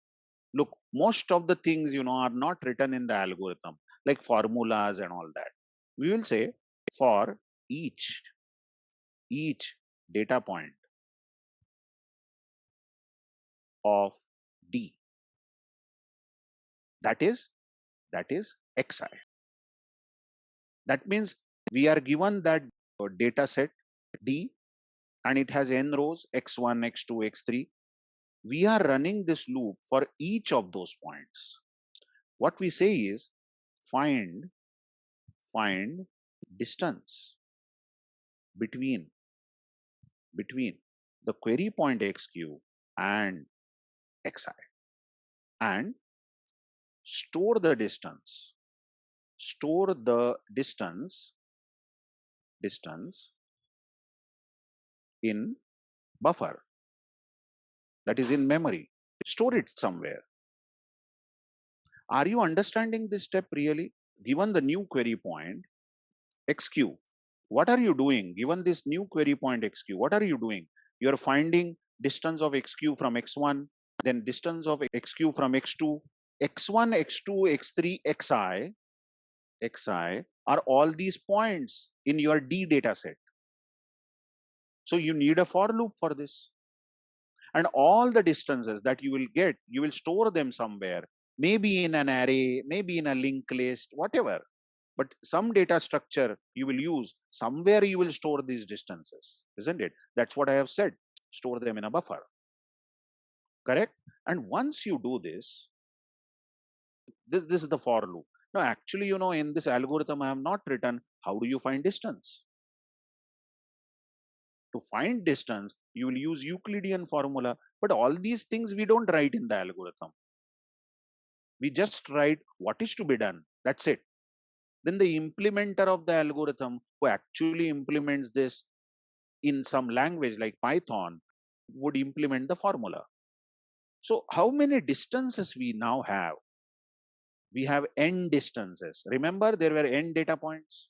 Look, most of the things, are not written in the algorithm, like formulas and all that. We will say for each data point of D. That is xi. That means we are given that data set D, and it has n rows, x1, x2, x3. We are running this loop for each of those points. What we say is find distance between the query point xq and xi, and store the distance in buffer, that is in memory. Store it somewhere. Are you understanding this step really? Given the new query point xq, what are you doing? Given this new query point xq, what are you doing? You are finding distance of xq from x1, then distance of xq from x2. x1, x2, x3, xi are all these points in your D data set. So you need a for loop for this. And all the distances that you will get, you will store them somewhere, maybe in an array, maybe in a linked list, whatever. But some data structure you will use, somewhere you will store these distances, isn't it? That's what I have said. Store them in a buffer. Correct? And once you do this, this is the for loop. Now, actually, in this algorithm, I have not written how do you find distance. To find distance, you will use Euclidean formula, but all these things we don't write in the algorithm. We just write what is to be done. That's it. Then the implementer of the algorithm who actually implements this in some language like Python would implement the formula. So how many distances we now have? We have n distances. Remember, there were n data points,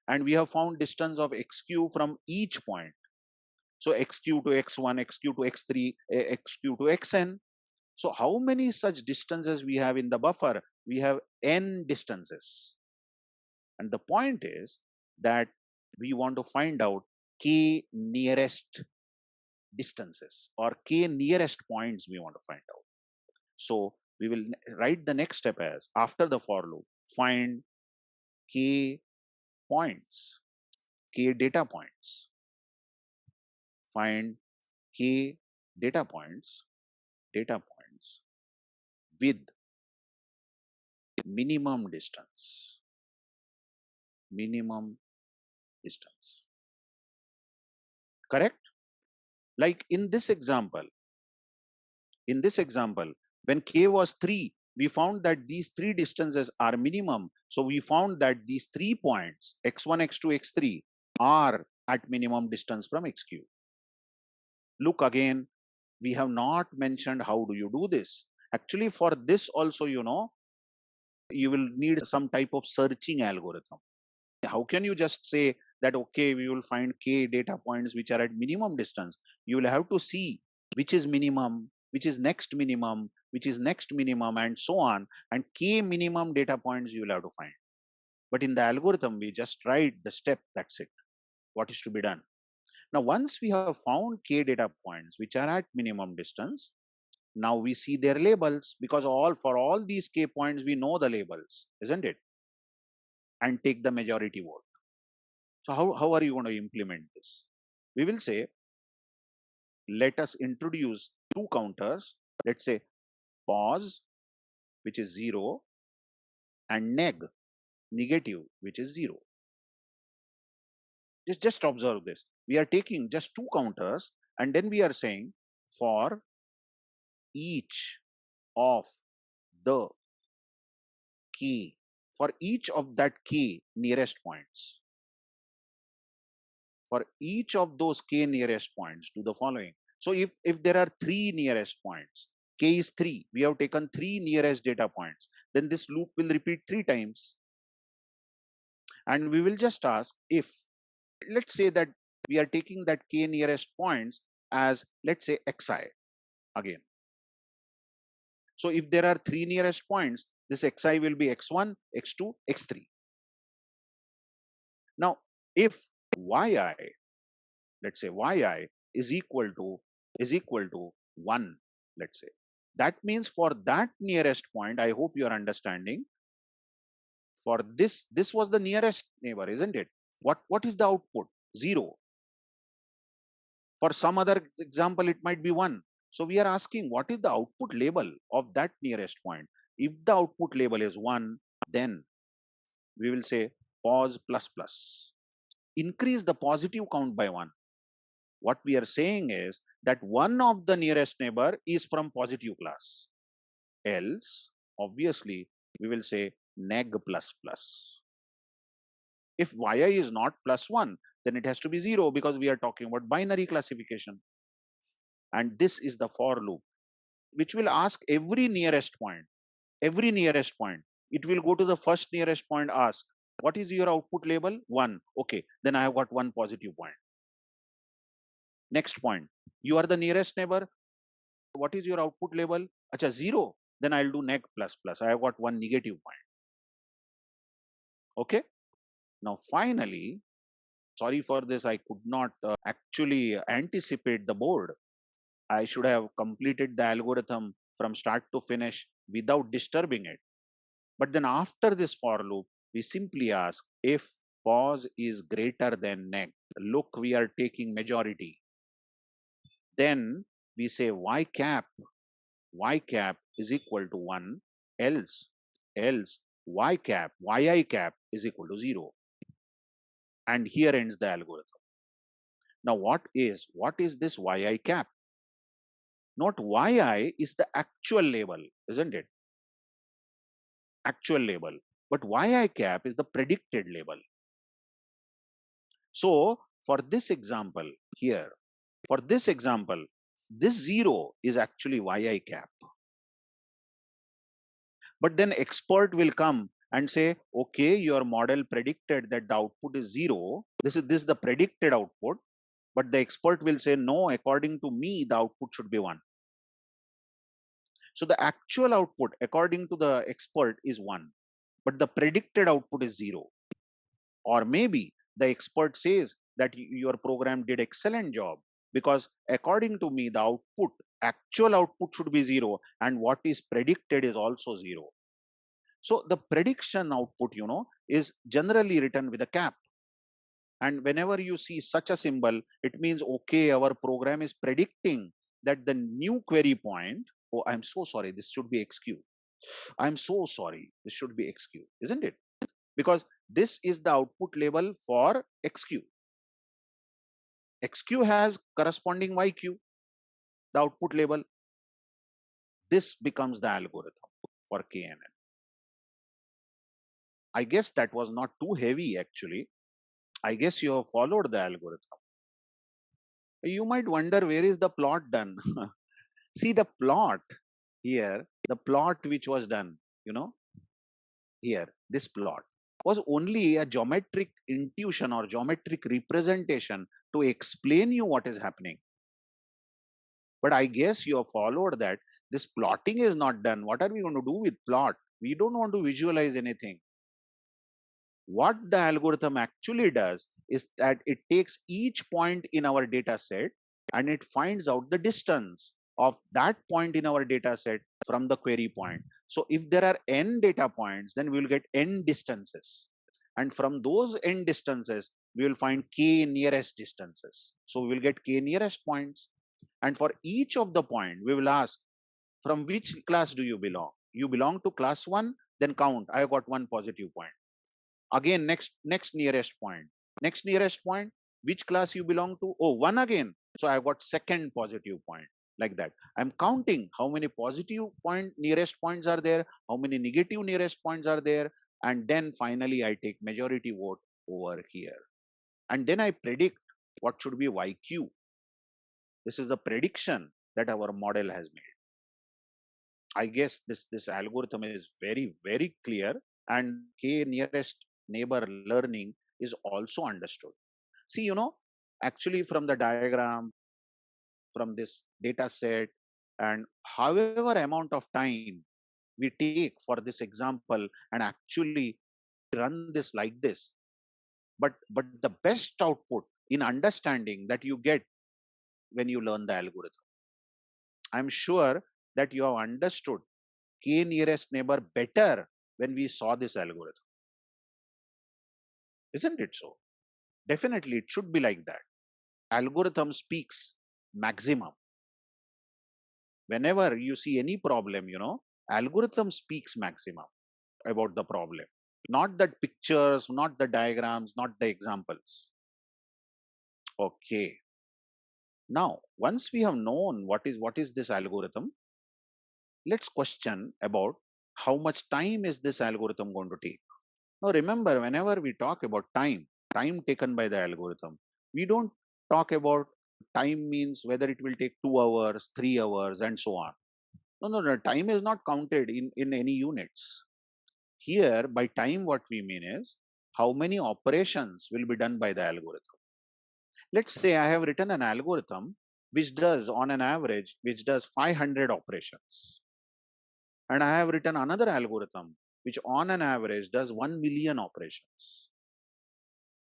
and we have found distance of xq from each point. So xq to x1, xq to x3, xq to xn. So how many such distances we have in the buffer? We have n distances. And the point is that we want to find out k nearest distances, or k nearest points we want to find out. So we will write the next step as, after the for loop, find k points, k data points. Find k data points with minimum distance. Correct? Like in this example, when k was 3, we found that these 3 distances are minimum. So we found that these 3 points, x1, x2, x3, are at minimum distance from xq. Look again, we have not mentioned how do you do this. Actually, for this also, you will need some type of searching algorithm. How can you just say that, okay, we will find k data points which are at minimum distance? You will have to see which is minimum, which is next minimum, which is next minimum, and so on. And k minimum data points you will have to find. But in the algorithm, we just write the step, that's it. What is to be done? Now, once we have found k data points which are at minimum distance, now we see their labels, because for all these k points, we know the labels, isn't it? And take the majority vote. So how are you going to implement this? We will say, let us introduce 2 counters. Let's say pos, which is 0, and negative, which is 0. Just observe this. We are taking just 2 counters, and then we are saying for each of the k, for each of that k nearest points. For each of those k nearest points, do the following. So if there are 3 nearest points, k is 3, we have taken 3 nearest data points, then this loop will repeat 3 times. And we will just ask if, let's say that we are taking that k nearest points as, let's say, xi again. So if there are 3 nearest points, this xi will be x1, x2, x3. Now, if yi, let's say yi is equal to 1, let's say, that means for that nearest point, I hope you are understanding, for this was the nearest neighbor, isn't it? What is the output? 0. For some other example, it might be 1. So we are asking what is the output label of that nearest point. If the output label is 1, then we will say pos plus plus. Increase the positive count by 1. What we are saying is that one of the nearest neighbor is from positive class. Else, obviously, we will say neg plus plus. If yi is not plus 1, then it has to be 0 because we are talking about binary classification. And this is the for loop, which will ask every nearest point. It will go to the first nearest point, ask, what is your output label? 1. Okay, then I have got 1 positive point. Next point, you are the nearest neighbor. What is your output label? Acha, 0. Then I'll do neg plus plus. I have got 1 negative point. Okay. Now, finally, sorry for this, I could not actually anticipate the board. I should have completed the algorithm from start to finish without disturbing it. But then after this for loop, we simply ask if pos is greater than neg. Look, we are taking majority. Then we say y cap is equal to 1, else yi cap is equal to 0. And here ends the algorithm. Now what is this yi cap? Note yi is the actual label, isn't it? Actual label. But yi cap is the predicted label. So for this example here, this 0 is actually yi cap. But then expert will come and say, okay, your model predicted that the output is 0. This is the predicted output. But the expert will say, no, according to me, the output should be 1. So the actual output, according to the expert, is 1. But the predicted output is 0. Or maybe the expert says that your program did excellent job, because according to me, the actual output should be 0, and what is predicted is also 0. So the prediction output, is generally written with a cap. And whenever you see such a symbol, it means, okay, our program is predicting that the new query point, oh, I'm so sorry, this should be XQ. I'm so sorry, this should be XQ, isn't it? Because this is the output label for XQ. XQ has corresponding YQ, the output label. This becomes the algorithm for KNN. I guess that was not too heavy actually. I guess you have followed the algorithm. You might wonder, where is the plot done? See the plot here, the plot which was done, here, this plot was only a geometric intuition or geometric representation to explain you what is happening. But I guess you have followed that this plotting is not done. What are we going to do with plot? We don't want to visualize anything. What the algorithm actually does is that it takes each point in our data set and it finds out the distance of that point in our data set from the query point. So if there are n data points, then we will get n distances. And from those n distances, we will find k nearest distances. So we will get k nearest points. And for each of the point, we will ask, from which class do you belong? You belong to class 1, then count. I have got 1 positive point. Again, next nearest point, which class you belong to? Oh, 1 again. So I've got second positive point, like that. I'm counting how many positive nearest points are there, how many negative nearest points are there, and then finally I take majority vote over here. And then I predict What should be YQ? This is the prediction that our model has made. I guess this algorithm is very clear, and K nearest neighbor learning is also understood. See, actually from the diagram, from this data set, and however amount of time we take for this example and actually run this like this, but the best output in understanding that you get when you learn the algorithm. I'm sure that you have understood K nearest neighbor better when we saw this algorithm. Isn't it so? Definitely, it should be like that. Algorithm speaks maximum. Whenever you see any problem, algorithm speaks maximum about the problem. Not the pictures, not the diagrams, not the examples. Okay. Now, once we have known what is this algorithm, let's question about how much time is this algorithm going to take. Now, remember, whenever we talk about time taken by the algorithm, we don't talk about time means whether it will take 2 hours, 3 hours, and so on. No. Time is not counted in any units. Here, by time, what we mean is how many operations will be done by the algorithm. Let's say I have written an algorithm which does, on an average, which does 500 operations. And I have written another algorithm which on an average does 1 million operations.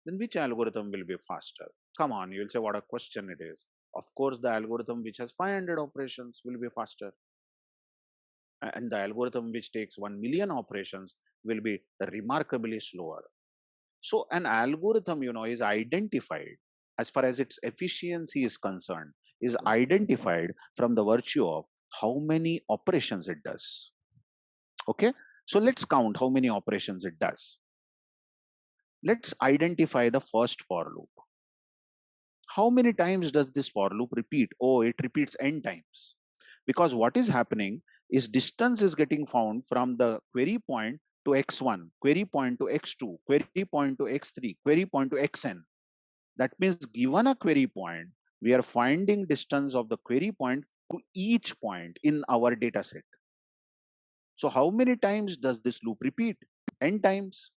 Then which algorithm will be faster? Come on, you'll say what a question it is. Of course, the algorithm which has 500 operations will be faster. And the algorithm which takes 1 million operations will be remarkably slower. So an algorithm, is identified as far as its efficiency is concerned, is identified from the virtue of how many operations it does. Okay, so let's count how many operations it does. Let's identify the first for loop. How many times does this for loop repeat? Oh, it repeats n times. Because what is happening is distance is getting found from the query point to x1, query point to x2, query point to x3, query point to xn. That means given a query point, we are finding distance of the query point to each point in our data set. So how many times does this loop repeat? N times.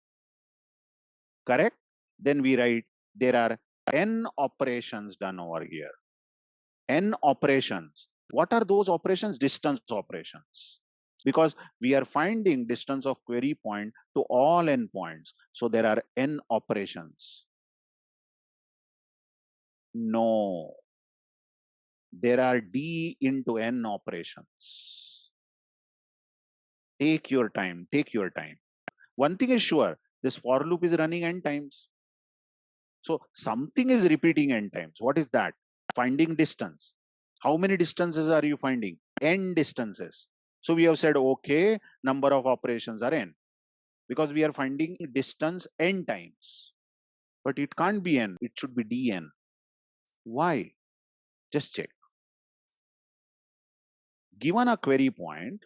Correct? Then we write there are n operations done over here. N operations. What are those operations? Distance operations. Because we are finding distance of query point to all n points. So there are n operations. No. There are d into n operations. Take your time. Take your time. One thing is sure, this for loop is running n times. So something is repeating n times. What is that? Finding distance. How many distances are you finding? N distances. So we have said, okay, number of operations are n. Because we are finding distance n times. But it can't be n. It should be dn. Why? Just check. Given a query point,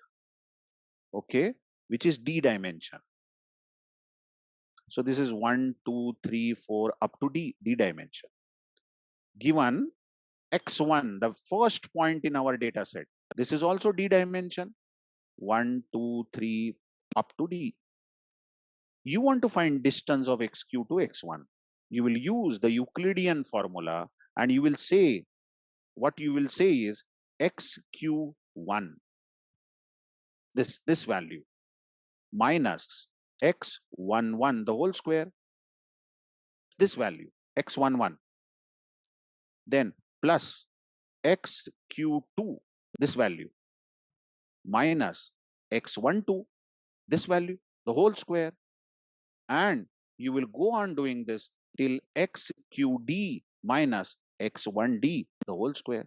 okay, which is d dimension. So this is 1, 2, 3, 4 up to d dimension. Given x1, the first point in our data set. This is also d dimension. 1, 2, 3 up to d. You want to find distance of xq to x1. You will use the Euclidean formula and you will say, what you will say is xq1, this value, minus x11, the whole square, this value, x11. Then plus xq2, this value, minus x12, this value, the whole square. And you will go on doing this till xqd minus x1d, the whole square.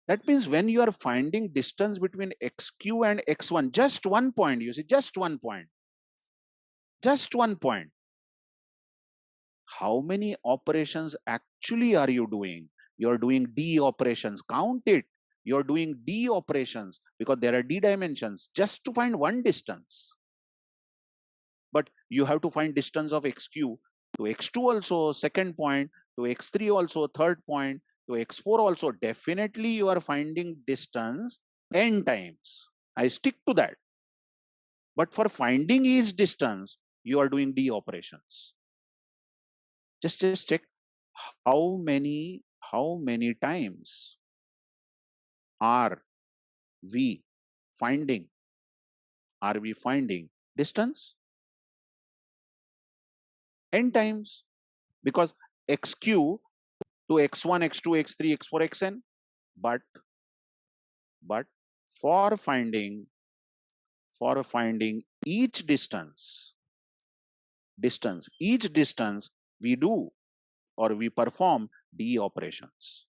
That means when you are finding distance between xq and x1, just 1 point, you see, just 1 point. Just 1 point. How many operations actually are you doing? You're doing d operations. Count it. You're doing d operations because there are d dimensions just to find one distance. But you have to find distance of xq to x2 also, second point, to x3 also, third point, to x4 also, definitely you are finding distance n times. I stick to that. But for finding each distance, you are doing d operations. Just check how many times are we finding distance? N times, because xq to x1, x2, x3, x4, xn. But for finding each distance, we do or we perform d operations,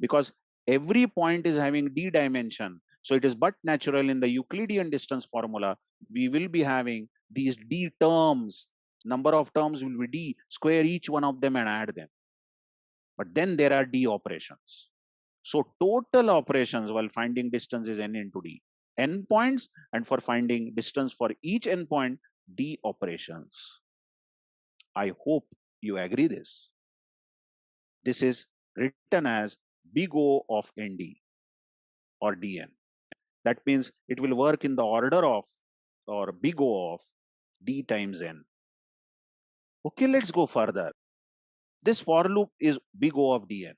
because every point is having d dimension. So it is but natural in the Euclidean distance formula, we will be having these d terms. Number of terms will be d, square each one of them and add them. But then there are d operations. So total operations while finding distance is n into d. N points, and for finding distance for each n point, d operations. I hope you agree this. This is written as big O of nd or dn. That means it will work in the order of, or big O of d times n. Okay, let's go further. This for loop is big O of dn.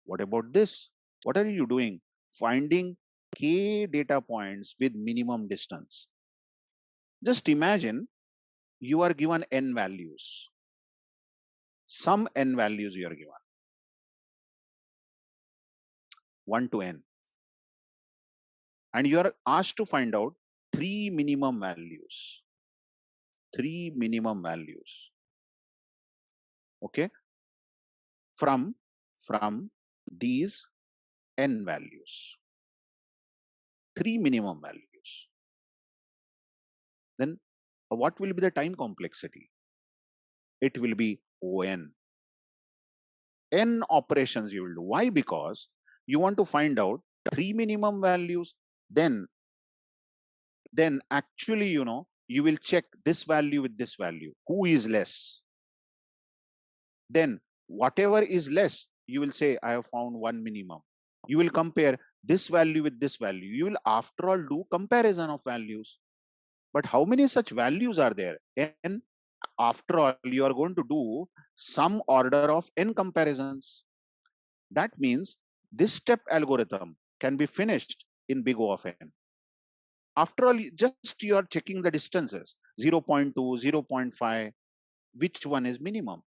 What about this? What are you doing? Finding k data points with minimum distance. Just imagine you are given n values. Some n values you are given, 1 to n. And you are asked to find out 3 minimum values. 3 minimum values. Okay? From these n values. 3 minimum values. Then what will be the time complexity? It will be On. N operations you will do. Why? Because you want to find out 3 minimum values. Then actually, you will check this value with this value. Who is less? Then whatever is less, you will say, I have found one minimum. You will compare this value with this value. You will, after all, do comparison of values. But how many such values are there? N. After all, you are going to do some order of n comparisons. That means this step algorithm can be finished in big O of n. After all, just you are checking the distances, 0.2, 0.5, which one is minimum?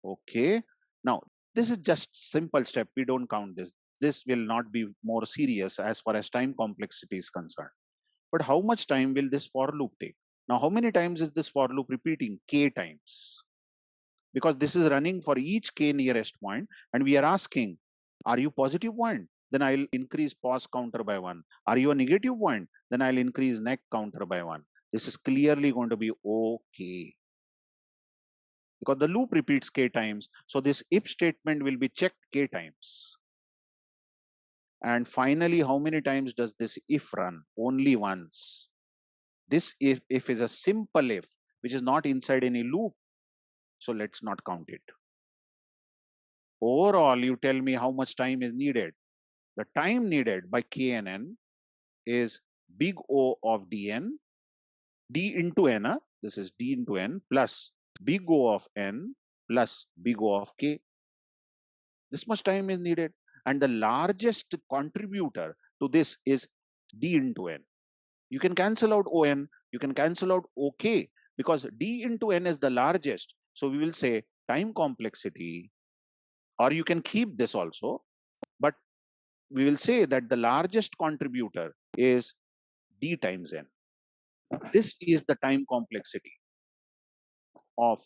Okay. Now, this is just simple step. We don't count this. This will not be more serious as far as time complexity is concerned. But how much time will this for loop take? Now, how many times is this for loop repeating? K times. Because this is running for each k nearest point, and we are asking, are you positive point? Then I'll increase pos counter by 1. Are you a negative point? Then I'll increase neck counter by 1. This is clearly going to be okay. Because the loop repeats k times. So this if statement will be checked k times. And finally, how many times does this if run? Only once. This if is a simple if, which is not inside any loop. So let's not count it. Overall, you tell me how much time is needed. The time needed by k and n is big O of dn, d into n, this is d into n, plus big O of n plus big O of k. This much time is needed. And the largest contributor to this is d into n. You can cancel out On, you can cancel out OK, because d into n is the largest. So we will say time complexity, or you can keep this also, but we will say that the largest contributor is d times n. This is the time complexity of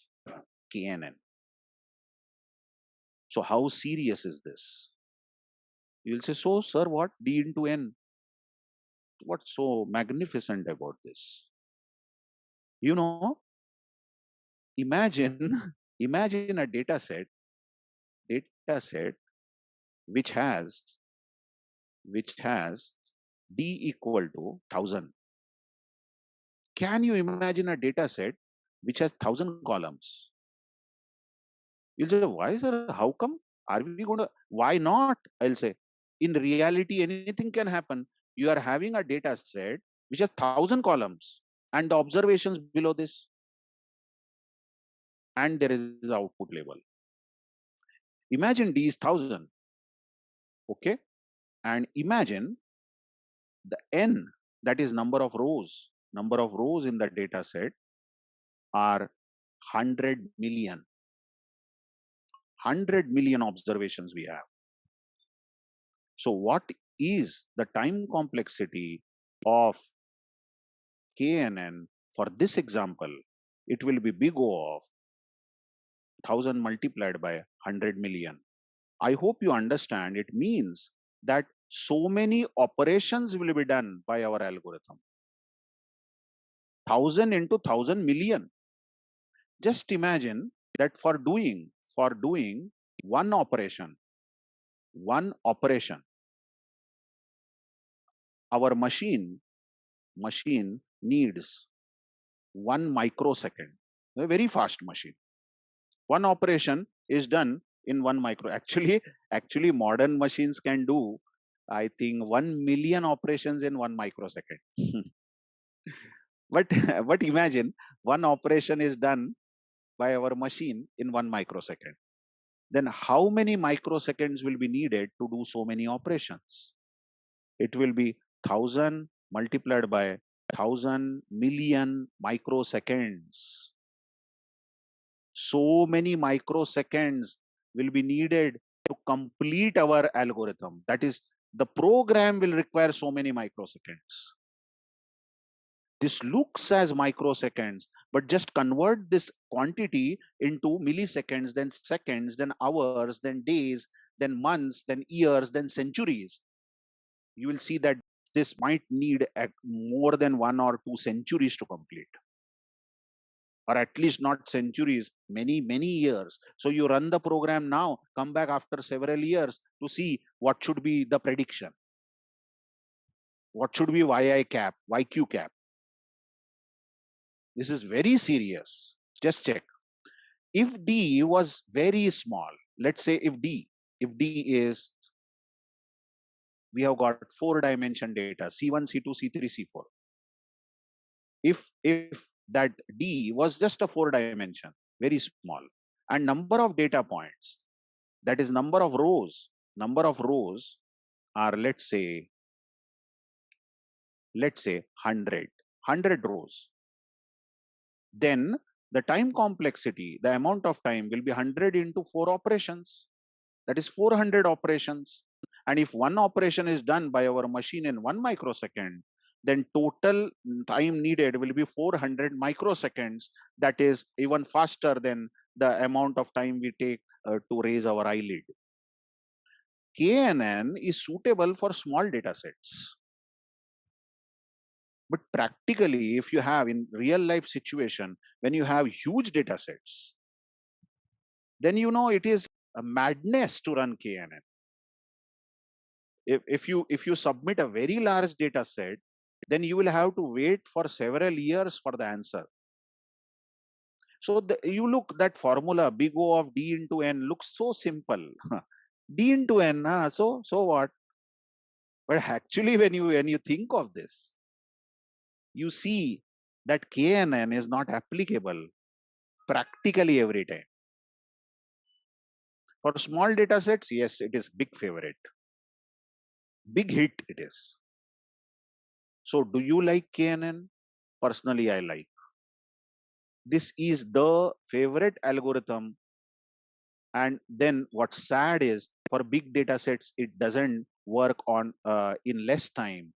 KNN. So how serious is this? You will say, so sir, what d into n? What's so magnificent about this? You know, imagine a data set which has d equal to 1000. Can you imagine a data set which has 1000 columns? You'll say, why, sir? How come? Are we going to? Why not? I'll say, in reality, anything can happen. You are having a data set which has 1,000 columns and the observations below this, and there is the output label. Imagine D is 1,000, okay? And imagine the N, that is number of rows. Number of rows in the data set are 100 million. 100 million observations we have. So what is the time complexity of KNN for this example? It will be big O of 1,000 multiplied by 100 million. I hope you understand. It means that so many operations will be done by our algorithm. 1,000 into 1,000 million. Just imagine that for doing one operation, our machine needs 1 microsecond, a very fast machine. One operation is done in 1 micro. Actually, modern machines can do, I think, 1 million operations in 1 microsecond. but imagine one operation is done by our machine in 1 microsecond. Then how many microseconds will be needed to do so many operations? It will be 1,000 multiplied by 1,000 million microseconds. So many microseconds will be needed to complete our algorithm. That is, the program will require so many microseconds. This looks as microseconds, but just convert this quantity into milliseconds, then seconds, then hours, then days, then months, then years, then centuries. You will see that this might need more than 1 or 2 centuries to complete, or at least not centuries, many years. So you run the program now, come back after several years to see what should be the prediction, what should be yi cap, yq cap. This is very serious. Just check. If D was very small, let's say if D is, we have got 4-dimension data, C1, C2, C3, C4. If that D was just a 4-dimension, very small, and number of data points, that is number of rows are, let's say 100 rows, then the time complexity, the amount of time will be 100 into 4 operations. That is 400 operations. And if one operation is done by our machine in 1 microsecond, then total time needed will be 400 microseconds. That is even faster than the amount of time we take to raise our eyelid. KNN is suitable for small data sets. But practically, if you have in real life situation, when you have huge data sets, then you know it is a madness to run KNN. If you submit a very large data set, then you will have to wait for several years for the answer. So you look that formula, big O of D into N looks so simple. D into N, so what? But actually, when you think of this, you see that KNN is not applicable practically every time. For small data sets, yes, it is big favorite. Big hit it is. So do you like KNN? Personally, I like. This is the favorite algorithm. And then what's sad is for big data sets, it doesn't work on in less time.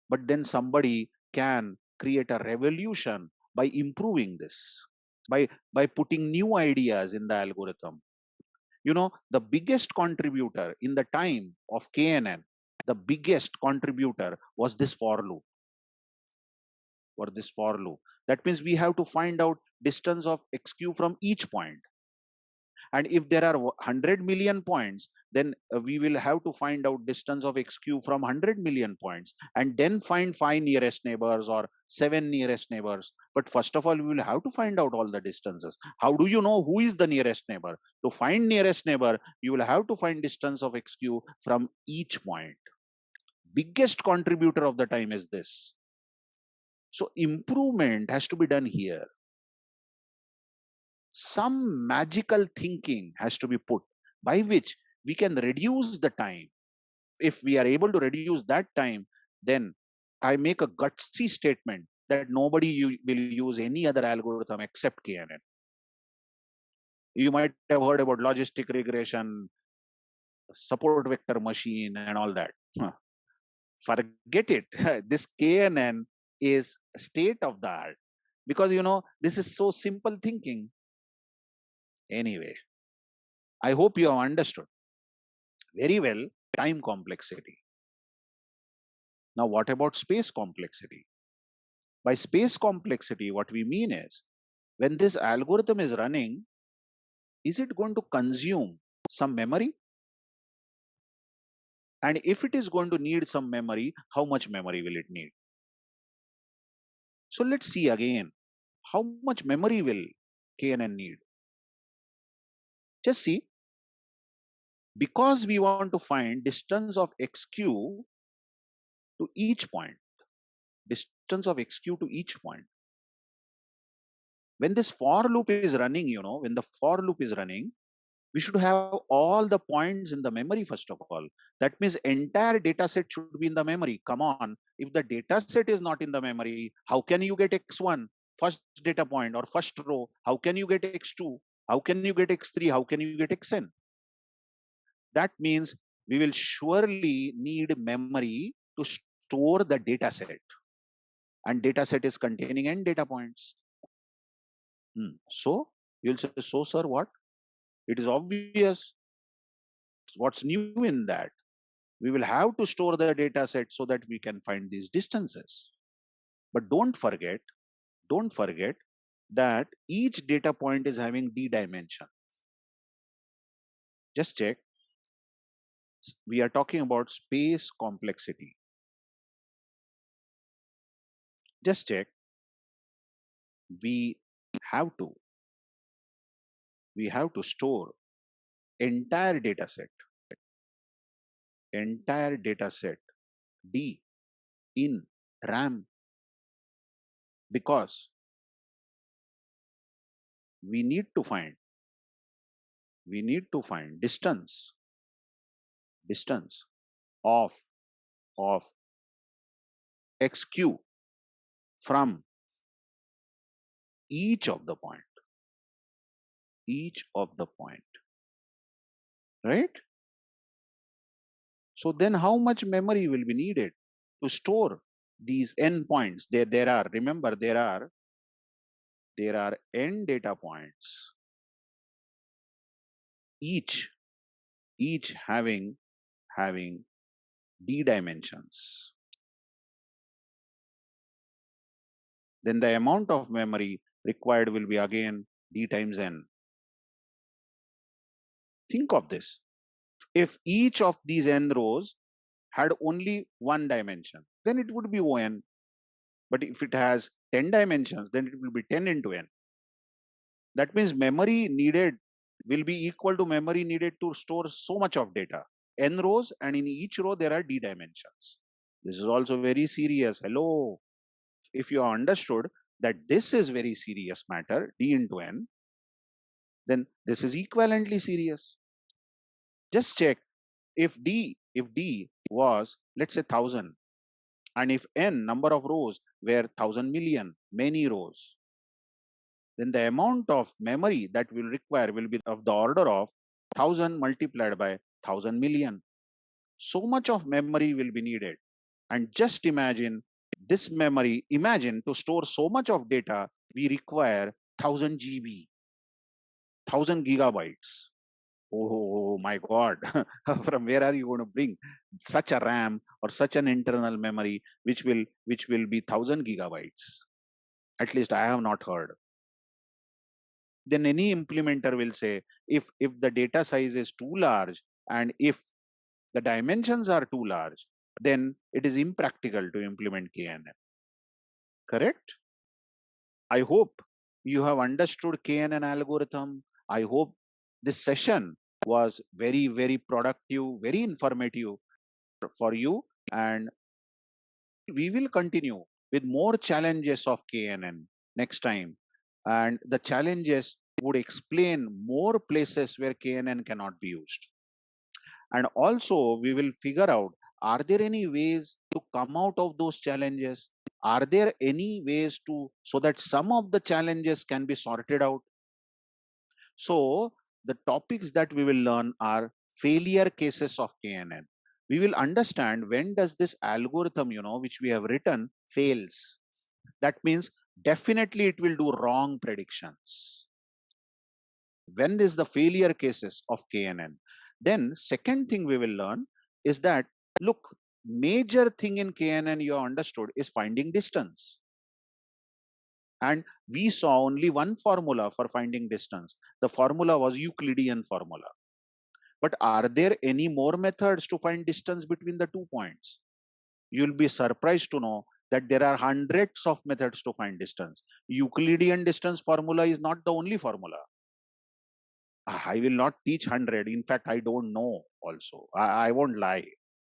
But then somebody can create a revolution by improving this, by putting new ideas in the algorithm. You know, the biggest contributor in the time of KNN, the biggest contributor was this for loop. That means we have to find out distance of xq from each point. And if there are 100 million points, then we will have to find out distance of x cube from 100 million points, and then find 5 nearest neighbors or 7 nearest neighbors. But first of all, we will have to find out all the distances. How do you know who is the nearest neighbor? To find nearest neighbor, you will have to find distance of x cube from each point. Biggest contributor of the time is this. So improvement has to be done here. Some magical thinking has to be put by which we can reduce the time. If we are able to reduce that time, then I make a gutsy statement that nobody will use any other algorithm except KNN. You might have heard about logistic regression, support vector machine, and all that. Forget it. This KNN is state of the art, because this is so simple thinking. Anyway, I hope you have understood very well time complexity. Now, what about space complexity? By space complexity, what we mean is, when this algorithm is running, is it going to consume some memory? And if it is going to need some memory, how much memory will it need? So let's see again, how much memory will KNN need? Just see, because we want to find distance of x cube to each point, distance of x cube to each point. When this for loop is running, when the for loop is running, we should have all the points in the memory first of all. That means entire data set should be in the memory. Come on, if the data set is not in the memory, how can you get x1, first data point or first row? How can you get x2? How can you get x3? How can you get xn? That means we will surely need memory to store the data set. And data set is containing n data points. So you'll say, so sir, what? It is obvious. What's new in that? We will have to store the data set so that we can find these distances. But don't forget that each data point is having d dimension. Just check. We are talking about space complexity. Just check. We have to store entire data set D in RAM, because we need to find distance of x cube from each of the point, right? So then how much memory will be needed to store these n points? There are, remember, there are n data points, each having d dimensions. Then the amount of memory required will be again d times n. Think of this. If each of these n rows had only one dimension, then it would be on. But if it has 10 dimensions, then it will be 10 into n. That means memory needed will be equal to memory needed to store so much of data. N rows, and in each row there are d dimensions. This is also very serious. Hello. If you understood that this is very serious matter, d into n, then this is equivalently serious. Just check. If d was, let's say, 1000, and if n number of rows were 1000 million, many rows, then the amount of memory that will require will be of the order of 1000 multiplied by 1000 million. So much of memory will be needed. And just imagine this memory, to store so much of data, we require 1000 GB, 1000 gigabytes. Oh my God, from where are you going to bring such a RAM or such an internal memory, which will be 1000 gigabytes? At least I have not heard. Then any implementer will say, if the data size is too large, And if the dimensions are too large, then it is impractical to implement KNN. Correct? I hope you have understood KNN algorithm. I hope this session was very, very productive, very informative for you. And we will continue with more challenges of KNN next time. And the challenges would explain more places where KNN cannot be used. And also we will figure out, are there any ways to come out of those challenges? Are there any ways to, so that some of the challenges can be sorted out? So the topics that we will learn are failure cases of KNN. We will understand when does this algorithm, which we have written fails. That means definitely it will do wrong predictions. When is the failure cases of KNN? Then second thing we will learn is that, look, major thing in KNN you understood is finding distance. And we saw only one formula for finding distance. The formula was Euclidean formula. But are there any more methods to find distance between the 2 points? You'll be surprised to know that there are hundreds of methods to find distance. Euclidean distance formula is not the only formula. I will not teach 100. In fact, I don't know also. I won't lie.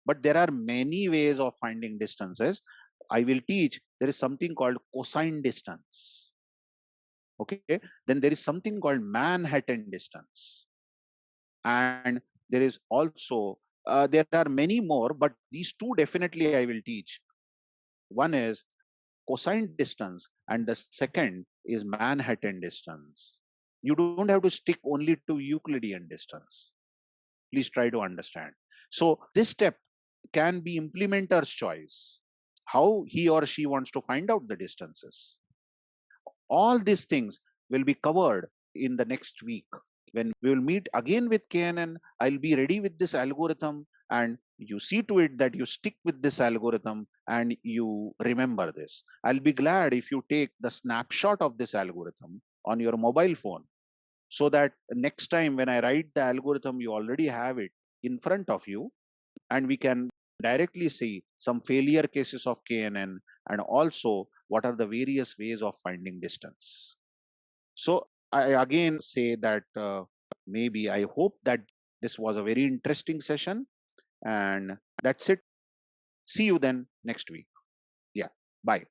But there are many ways of finding distances. I will teach. There is something called cosine distance. Okay. Then there is something called Manhattan distance. And there is also, there are many more, but these two definitely I will teach. One is cosine distance and the second is Manhattan distance. You don't have to stick only to Euclidean distance. Please try to understand. So this step can be implementer's choice, how he or she wants to find out the distances. All these things will be covered in the next week. When we will meet again with KNN, I'll be ready with this algorithm, and you see to it that you stick with this algorithm and you remember this. I'll be glad if you take the snapshot of this algorithm on your mobile phone, so that next time when I write the algorithm, you already have it in front of you, and we can directly see some failure cases of KNN and also what are the various ways of finding distance. So I again say that maybe I hope that this was a very interesting session, and that's it. See you then next week. Yeah, bye.